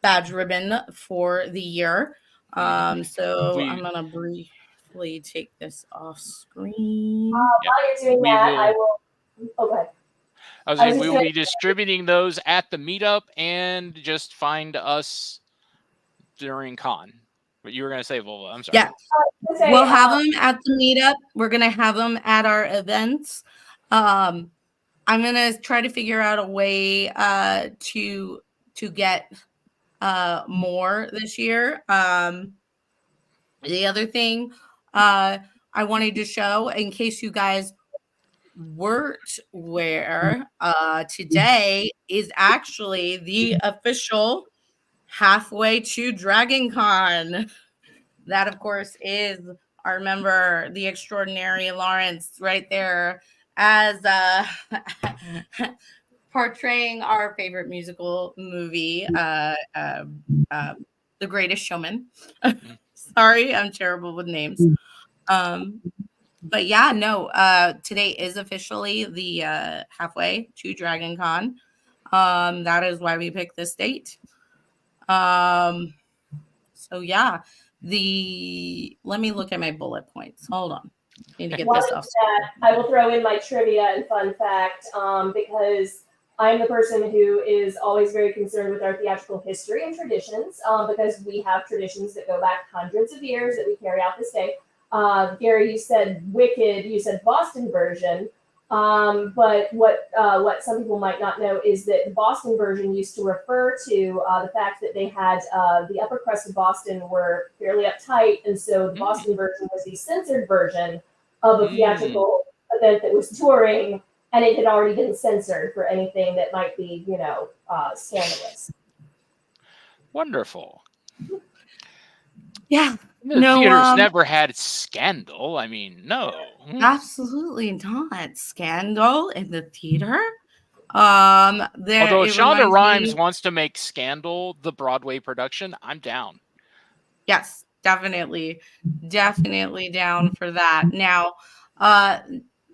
badge ribbon for the year. So I'm We gonna briefly take this off screen. yep. While you're doing We that, I will. will. Oh, go ahead. I was I was saying we just will gonna. be distributing those at the meetup, and just find us during con. But you were gonna say, Volva. I'm sorry. Yeah, Say, we'll have them at the meetup. We're gonna have them at our events. I'm gonna try to figure out a way to get more this year. The other thing I wanted to show, in case you guys weren't aware, today is actually the official halfway to Dragon Con. That, of course, is our member, the extraordinary Lawrence, right there as portraying our favorite musical movie, The Greatest Showman. Sorry, I'm terrible with names. But yeah, no, today is officially the halfway to Dragon Con. That is why we picked this date. So yeah, let me look at my bullet points. Hold on. Need to get One this of off. that, I will throw in my trivia and fun fact because I'm the person who is always very concerned with our theatrical history and traditions because we have traditions that go back hundreds of years that we carry out this day. Gary, you said Wicked, you said Boston version. But what some people might not know is that the Boston version used to refer to the fact that they had the upper crust of Boston were fairly uptight, and so the Boston version was the censored version of a theatrical event that was touring, and it had already been censored for anything that might be, scandalous. Wonderful. Yeah. The No, theater's never had scandal. I mean, no. absolutely not. Scandal in the theater. Although It Shonda reminds Rhimes me. wants to make Scandal the Broadway production, I'm down. Yes, definitely down for that. Now,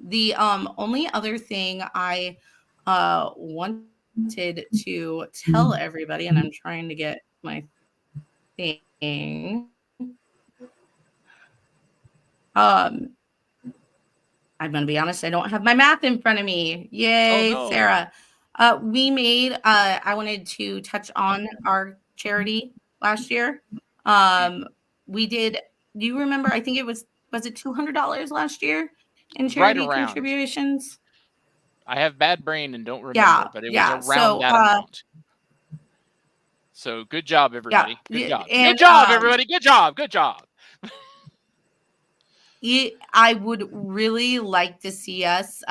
the only other thing I wanted to tell everybody, and I'm trying to get my thing. I'm going to be honest, I don't have my math in front of me. Oh Yay, no. Sarah. We made, I wanted to touch on our charity last year. We did, do you remember? I think it was it $200 last year in Right charity around. contributions? I have bad brain and don't remember, but it was around So, that amount. So good job, everybody. Good job. And, Good job, everybody. Good job. Good job. I would really like to see us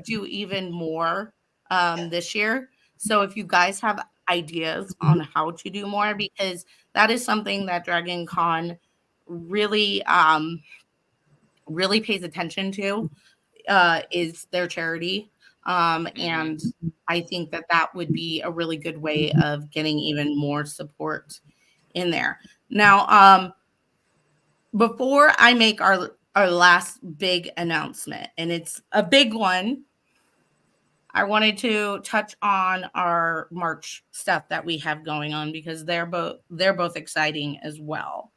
do even more this year. So if you guys have ideas on how to do more, because that is something that Dragon Con really really pays attention to, is their charity. And I think that would be a really good way of getting even more support in there. Now, before I make our last big announcement, and it's a big one, I wanted to touch on our March stuff that we have going on because they're both exciting as well.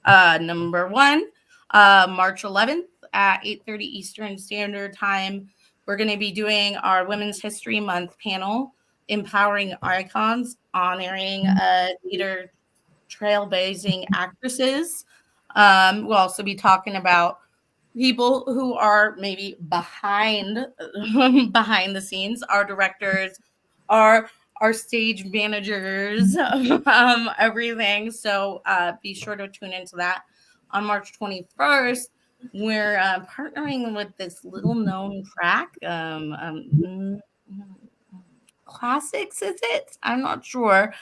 Number one, March 11th at 8:30 Eastern Standard Time, we're going to be doing our Women's History Month panel, Empowering Icons, honoring theater trailblazing actresses. We'll also be talking about people who are maybe behind the scenes, our directors, our stage managers, everything. So be sure to tune into that. on March 21st, we're partnering with this little known track. Classics, is it? I'm not sure.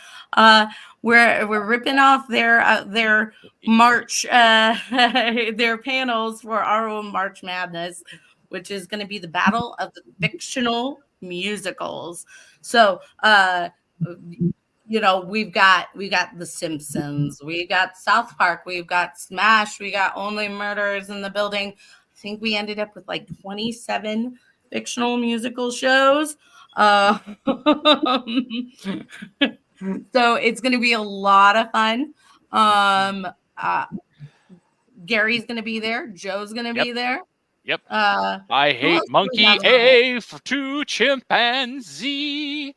We're ripping off their March their panels for our own March Madness, which is going to be the battle of the fictional musicals. So we've got The Simpsons, we got South Park, we've got Smash, we got Only Murders in the Building. I think we ended up with like 27 fictional musical shows. So it's going to be a lot of fun. Gary's going to be there. Joe's going to be there. Yep. I hate monkey A to chimpanzee.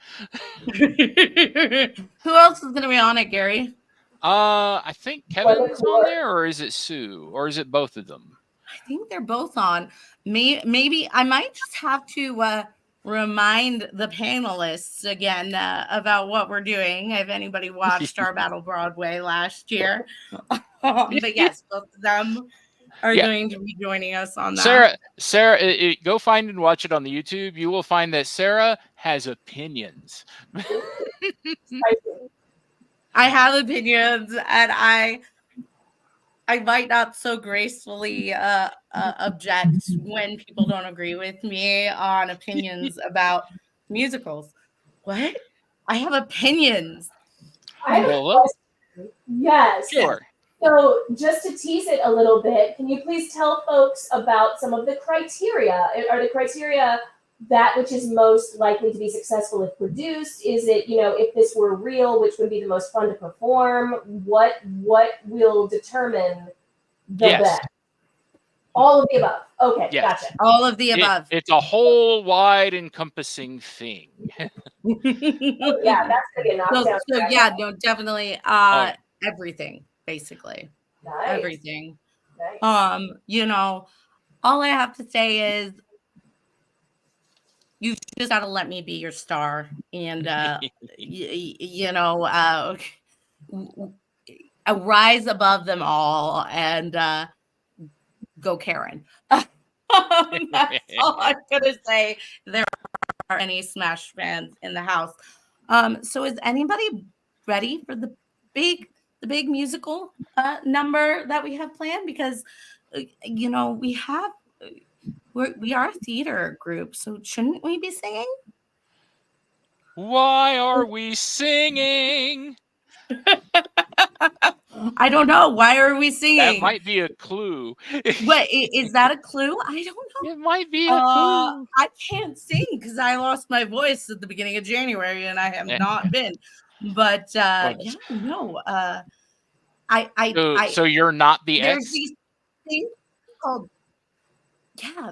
Who else is going to be on it, Gary? I think Kevin's on there, or is it Sue, or is it both of them? I think they're both on. Maybe I might just have to remind the panelists again about what we're doing. If anybody watched our Battle Broadway last year, but yes, both of them are going to be joining us on that. Sarah, go find and watch it on the YouTube. You will find that Sarah has opinions. I have opinions, and I might not so gracefully object when people don't agree with me on opinions about musicals. What? I have opinions. Yes. Sure. So just to tease it a little bit, can you please tell folks about some of the criteria? Are the criteria that which is most likely to be successful if produced? Is it, if this were real, which would be the most fun to perform? What will determine the best? All of the above. Okay, gotcha. All of the above. It's a whole wide encompassing thing. Yeah, that's gonna be a knockdown. So no, definitely everything, basically. Nice. Everything. Nice. All I have to say is you just got to let me be your star, and rise above them all and go Karen. That's all I'm gonna say. There are any Smash fans in the house. So is anybody ready for the big musical number that we have planned? Because we are a theater group, so shouldn't we be singing? Why are we singing? I don't know. Why are we singing? That might be a clue. What is that a clue? I don't know. It might be a clue. I can't sing because I lost my voice at the beginning of January, and I have not been. But So you're not the there's ex? these things called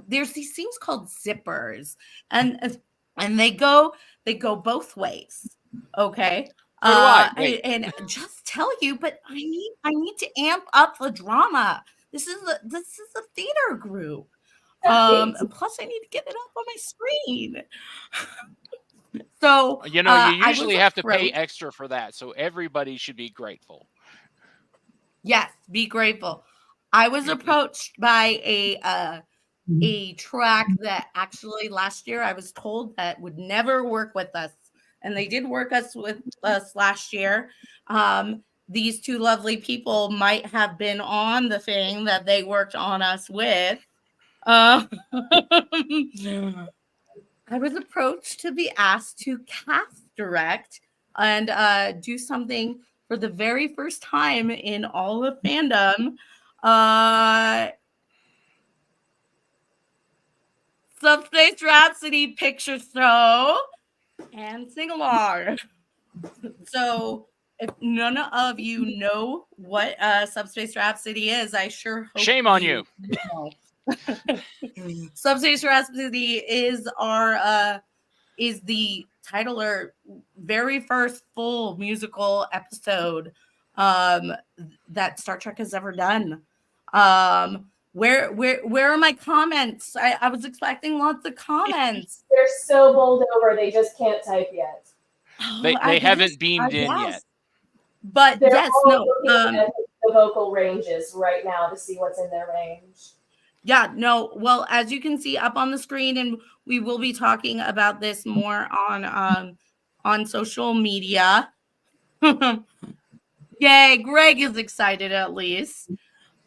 there's these things called zippers, and they go both ways. Okay. And just tell you, but I need to amp up the drama. This is a theater group. Plus I need to get it up on my screen. So you usually have to pay extra for that, so everybody should be grateful. Yes, be grateful. I was approached by a track that actually last year I was told that would never work with us, and they did work with us last year. These two lovely people might have been on the thing that they worked on us with. I was approached to be asked to cast direct and do something for the very first time in all of fandom. Subspace Rhapsody picture show and sing along. So if none of you know what Subspace Rhapsody is, I sure hope shame on you. Subspace Rhapsody is the title or very first full musical episode that Star Trek has ever done. Where are my comments? I was expecting lots of comments. They're so bowled over, they just can't type yet. They haven't beamed in yet. But They're yes, all no. the vocal ranges right now to see what's in their range. Yeah, no. Well, as you can see up on the screen, and we will be talking about this more on social media. Yay, Greg is excited at least.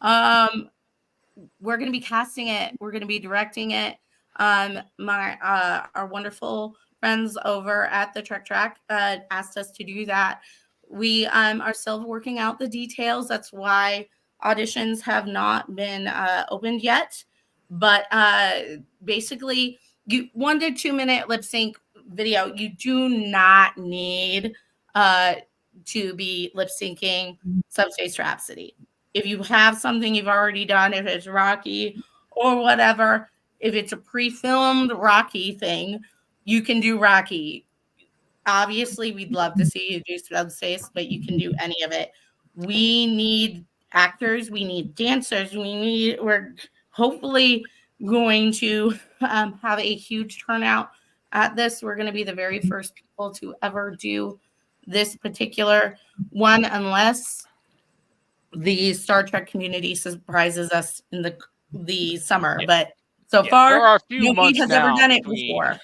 We're going to be casting it. We're going to be directing it. Our wonderful friends over at the Trek Track asked us to do that. We are still working out the details. That's why auditions have not been opened yet. But basically, 1 to 2 minute lip sync video. You do not need to be lip syncing Subspace Rhapsody. If you have something you've already done, if it's Rocky or whatever, if it's a pre-filmed Rocky thing, you can do Rocky. Obviously, we'd love to see you do Subspace, but you can do any of it. We need actors, we need dancers, we're hopefully going to have a huge turnout at this. We're going to be the very first people to ever do this particular one, unless the Star Trek community surprises us in the summer. Yeah. But so Yeah, far, there are a few nobody months has ever now done it between. before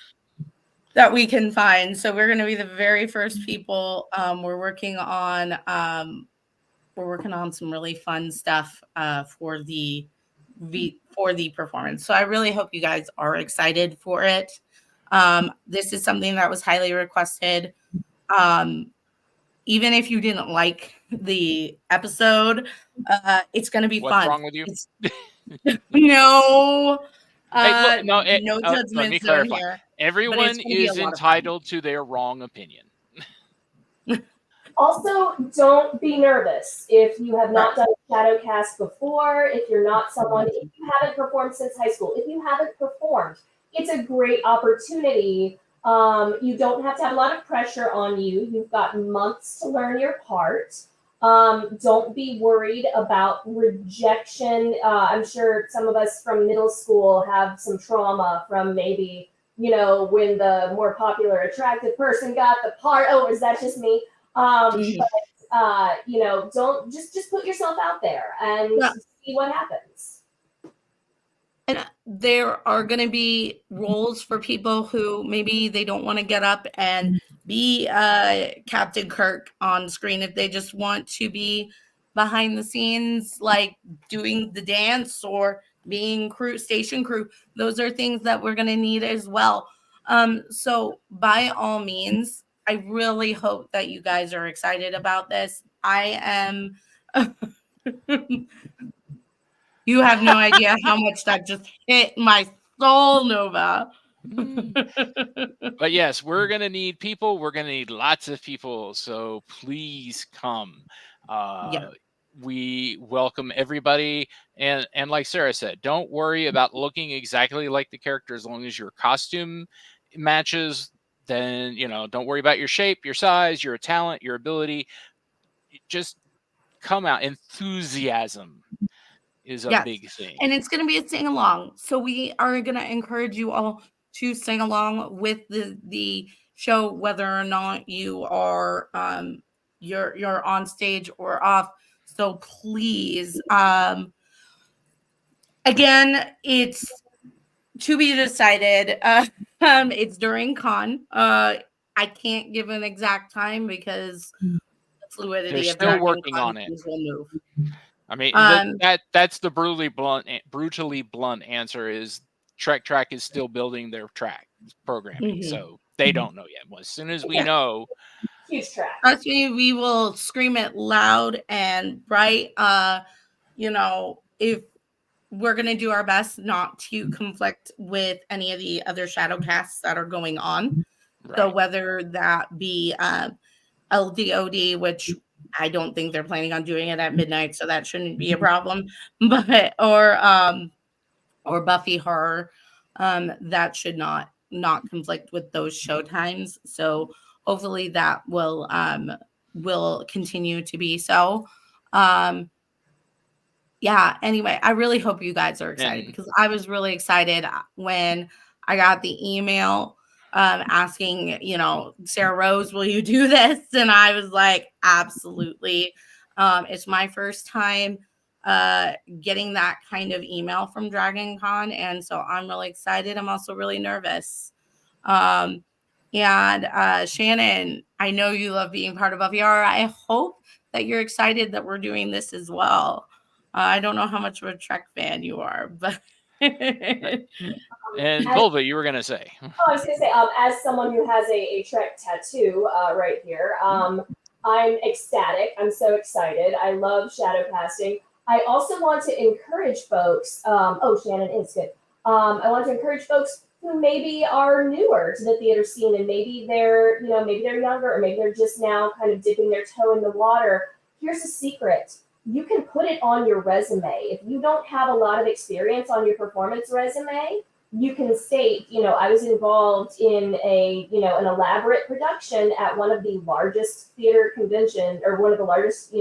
that we can find. So we're going to be the very first people. We're working on some really fun stuff for the performance. So I really hope you guys are excited for it. This is something that was highly requested. Even if you didn't like the episode, it's going to be What's fun. wrong with you? No, Hey, look, no let judgment me zone clarify. here. Everyone is entitled to their wrong opinion. Also, don't be nervous if you have not done a shadow cast before, if you're not someone, if you haven't performed since high school, if you haven't performed, it's a great opportunity. You don't have to have a lot of pressure on you. You've got months to learn your part. Don't be worried about rejection. I'm sure some of us from middle school have some trauma from maybe, when the more popular, attractive person got the part. Oh, is that just me? Don't just put yourself out there and see what happens. And there are going to be roles for people who maybe they don't want to get up and be Captain Kirk on screen. If they just want to be behind the scenes, like doing the dance or being station crew, those are things that we're going to need as well. So by all means, I really hope that you guys are excited about this. I am. You have no idea how much that just hit my soul, Nova. But yes, we're going to need people. We're going to need lots of people. So please come. We welcome everybody. And like Sarah said, don't worry about looking exactly like the character as long as your costume matches. Then, don't worry about your shape, your size, your talent, your ability. Just come out. Enthusiasm is a big thing. And it's going to be a sing along. So we are going to encourage you all to sing along with the show, whether or not you are you're on stage or off. So please, again, it's to be decided. It's during con. I can't give an exact time because the fluidity They're of still working on it. Will move. I mean, that's the brutally blunt answer is Trek Track is still building their track programming, so they don't know yet. Well, as soon as we know, huge track. Trust me, we will scream it loud and bright. If we're gonna do our best not to conflict with any of the other shadow casts that are going on. Right. So whether that be LDOD, which I don't think they're planning on doing it at midnight, so that shouldn't be a problem. But or Buffy Horror, that should not conflict with those show times. So hopefully that will continue to be so. Anyway, I really hope you guys are excited because I was really excited when I got the email asking, Sarah Rose, will you do this? And I was like, absolutely. It's my first time getting that kind of email from Dragon Con, and so I'm really excited. I'm also really nervous. Um, and Shannon, I know you love being part of LVR. I hope that you're excited that we're doing this as well. I don't know how much of a Trek fan you are, but And As- Bulba, you were gonna say. I was going to say, as someone who has a Trek tattoo right here, I'm ecstatic. I'm so excited. I love shadow casting. I also want to encourage folks. Oh, Shannon is good. I want to encourage folks who maybe are newer to the theater scene, and maybe they're, maybe they're younger, or maybe they're just now kind of dipping their toe in the water. Here's a secret. You can put it on your resume. If you don't have a lot of experience on your performance resume, you can state, I was involved in an elaborate production at one of the largest theater convention, or one of the largest,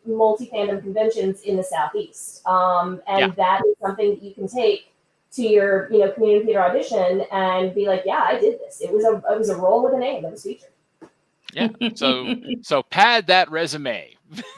multi-fandom conventions in the Southeast. And that is something that you can take to your, community theater audition and be like, yeah, I did this. It was a role with a name that was featured. Yeah. So pad that resume.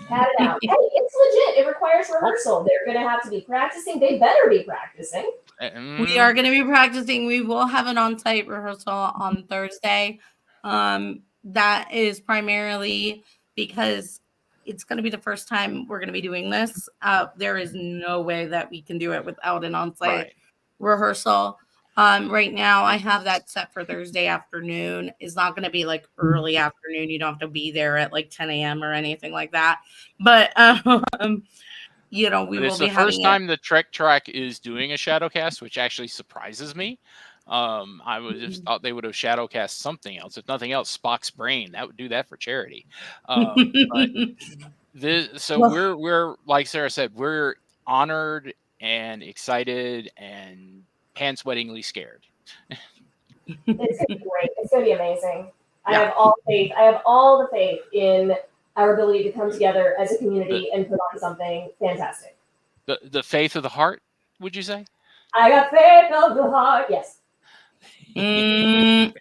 Pad it out. Hey, it's legit. It requires rehearsal. They're going to have to be practicing. They better be practicing. We are going to be practicing. We will have an on-site rehearsal on Thursday. That is primarily because it's going to be the first time we're going to be doing this. There is no way that we can do it without an on-site rehearsal. Right now, I have that set for Thursday afternoon. It's not going to be like early afternoon. You don't have to be there at like 10 a.m. or anything like that. But we will be having it's the first time the Trek track is doing a shadowcast, which actually surprises me. I would just thought they would have shadowcast something else. If nothing else, Spock's brain. That would do that for charity. But we're like Sarah said, we're honored and excited and pants-wettingly scared. It's gonna be great. It's gonna be amazing. I have all faith. I have all the faith in our ability to come together as a community and put on something fantastic. The faith of the heart, would you say? I got faith of the heart. Yes. No.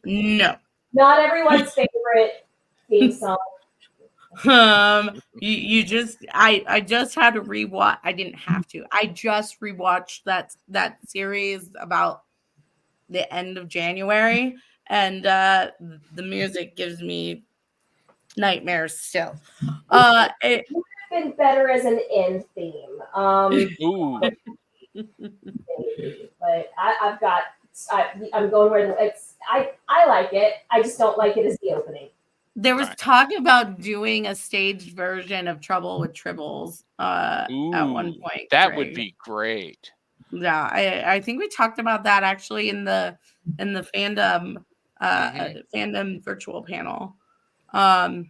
Not everyone's favorite theme song. You just I just had to rewatch. I didn't have to. I just rewatched that series about the end of January, and the music gives me nightmares still. It would have been better as an end theme. Ooh. But I'm going where it's. I like it. I just don't like it as the opening. There was talk about doing a staged version of Trouble with Tribbles at one point. That would be great. Yeah, I think we talked about that actually in the fandom fandom virtual panel. But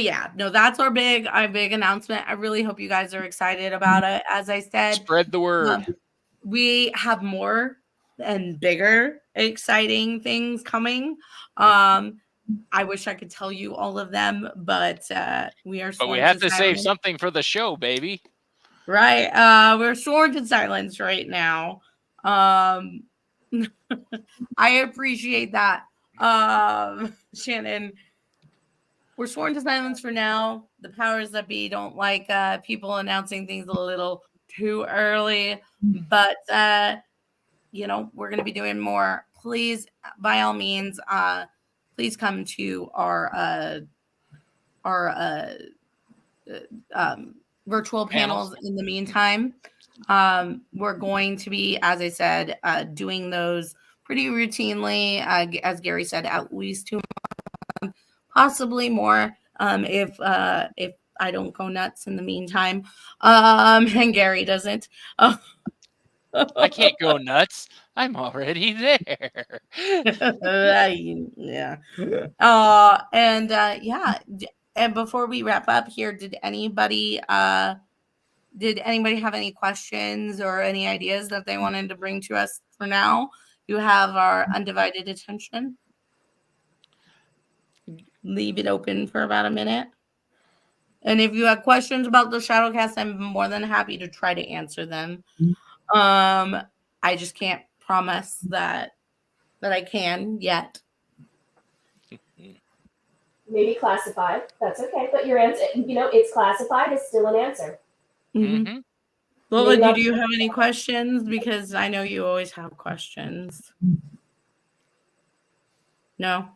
yeah, no, that's our big announcement. I really hope you guys are excited about it. As I said, spread the word. We have more and bigger exciting things coming. I wish I could tell you all of them, but we are. But we have to save something for the show, baby. Right. We're sworn to silence right now. I appreciate that. Shannon, we're sworn to silence for now. The powers that be don't like people announcing things a little too early, but we're going to be doing more. Please, by all means, please come to our virtual panels in the meantime. We're going to be, as I said, doing those pretty routinely, as Gary said, at least 2 months, possibly more, if I don't go nuts in the meantime, and Gary doesn't. I can't go nuts. I'm already there. Yeah. And before we wrap up here, did anybody have any questions or any ideas that they wanted to bring to us for now? You have our undivided attention. Leave it open for about a minute. And if you have questions about the Shadowcast, I'm more than happy to try to answer them. I just can't promise that I can yet. Maybe classified. That's okay. But your answer, it's classified. It's still an answer. Mm-hmm. Well, do you have any questions? Because I know you always have questions. No?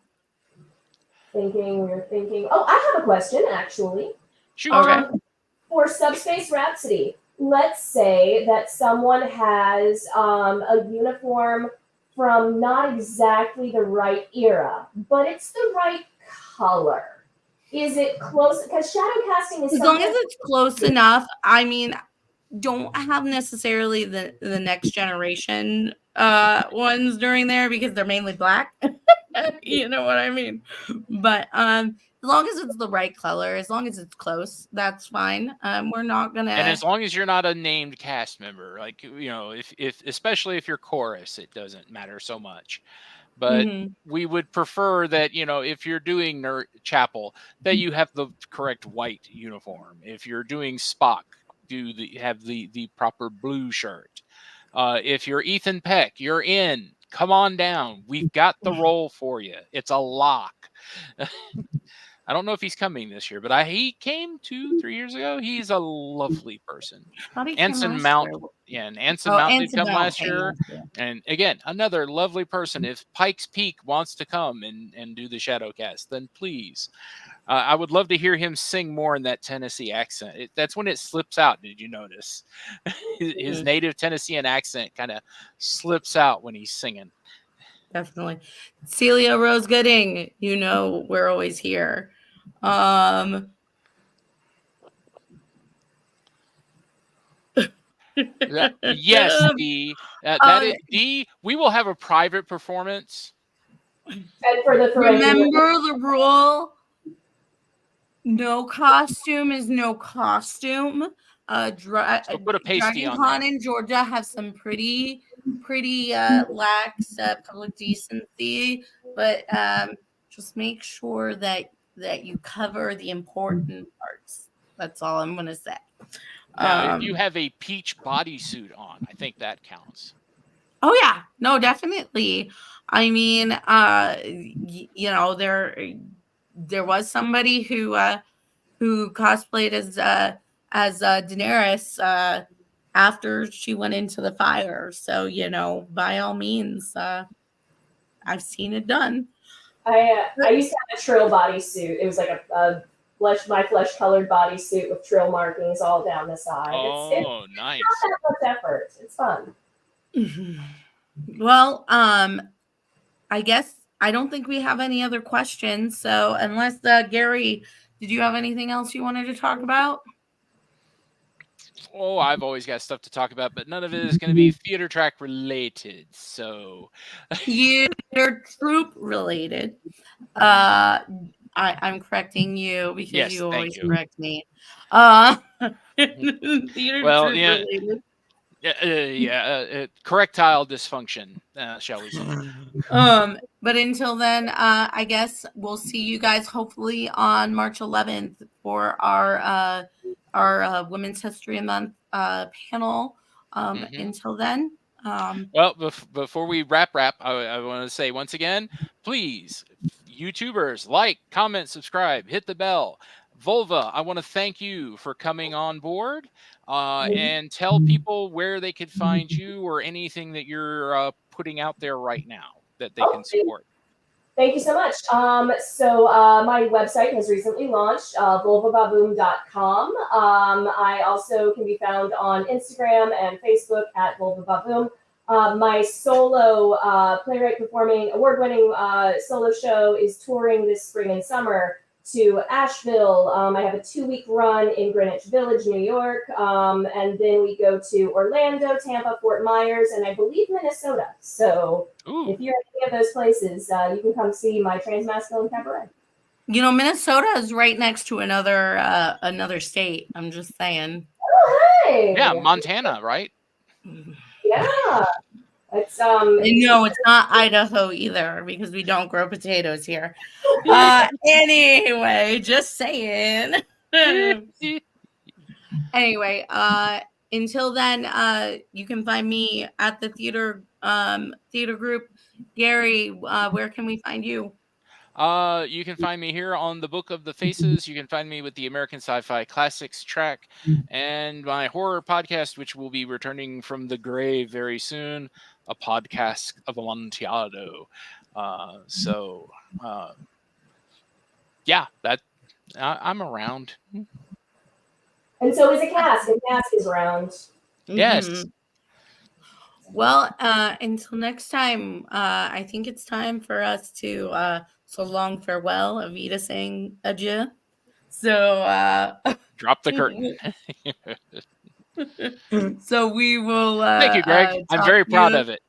We're thinking. Oh, I have a question, actually. Shoot. Okay. For Subspace Rhapsody, let's say that someone has a uniform from not exactly the right era, but it's the right color. Is it close? Because shadow casting is as long as it's close enough. I mean, don't have necessarily the next generation ones during there because they're mainly black. You know what I mean? But as long as it's the right color, as long as it's close, that's fine. We're not gonna. And as long as you're not a named cast member, like, if especially if you're chorus, it doesn't matter so much. But we would prefer that, if you're doing chapel, that you have the correct white uniform. If you're doing Spock, have the proper blue shirt. If you're Ethan Peck, you're in. Come on down. We've got the role for you. It's a lock. I don't know if he's coming this year, but he came 2-3 years ago. He's a lovely person. Anson Mount, and Anson Mount did come last year. And again, another lovely person. If Pikes Peak wants to come and do the shadow cast, then please. I would love to hear him sing more in that Tennessee accent. That's when it slips out. Did you notice? His native Tennessean accent kind of slips out when he's singing. Definitely. Celia Rose Gooding, we're always here. Yes, D. That is D. We will have a private performance. And for the remember the rule: no costume is no costume. So put a pasty on Con there. in Georgia have some pretty lax public decency, but just make sure that you cover the important parts. That's all I'm gonna say. Now, if you have a peach bodysuit on, I think that counts. Oh yeah, no, definitely. I mean, there was somebody who cosplayed as Daenerys after she went into the fire. So by all means, I've seen it done. I used to have a Trill bodysuit. It was like a my flesh colored bodysuit with Trill markings all down the side. It's nice. not that much effort. It's fun. Well, I guess I don't think we have any other questions. So unless Gary, did you have anything else you wanted to talk about? Oh, I've always got stuff to talk about, but none of it is going to be theater track related. So theater troop related. I'm correcting you because yes, you always you. correct me. Theater well, troop yeah. related. Correctile dysfunction, shall we say. But until then, I guess we'll see you guys hopefully on March 11th for our Women's History Month panel. Until then. Well, before we wrap, I want to say once again, please, YouTubers, like, comment, subscribe, hit the bell. Volva, I want to thank you for coming on board and tell people where they could find you or anything that you're putting out there right now that they can support. Thank you so much. So my website has recently launched, vulvababoom.com. I also can be found on Instagram and Facebook at vulvababoom. My solo playwright performing award-winning solo show is touring this spring and summer to Asheville. I have a 2-week run in Greenwich Village, New York, and then we go to Orlando, Tampa, Fort Myers, and I believe Minnesota. So if you're in any of those places, you can come see my transmasculine cabaret. Minnesota is right next to another state. I'm just saying. Oh, hey! Yeah, Montana, right? Yeah. It's no, it's not Idaho either because we don't grow potatoes here. Anyway, just saying. Anyway, until then, you can find me at the theater group. Gary, where can we find you? You can find me here on the Book of the Faces. You can find me with the American Sci-Fi Classics track and my horror podcast, which will be returning from the grave very soon, a podcast of Amontillado. Yeah, I'm around. And so is a cask, and cask is around. Yes. Mhm. Well, until next time, I think it's time for us to so long farewell, Avita saying adieu. So Drop the curtain. so we will Thank you, Greg. I'm talk very to proud you. of it.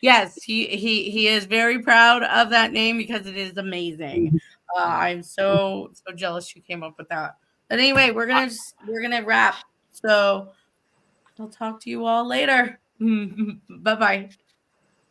Yes, he is very proud of that name because it is amazing. I'm so jealous you came up with that. But anyway, we're gonna wrap. So I'll talk to you all later. Bye bye.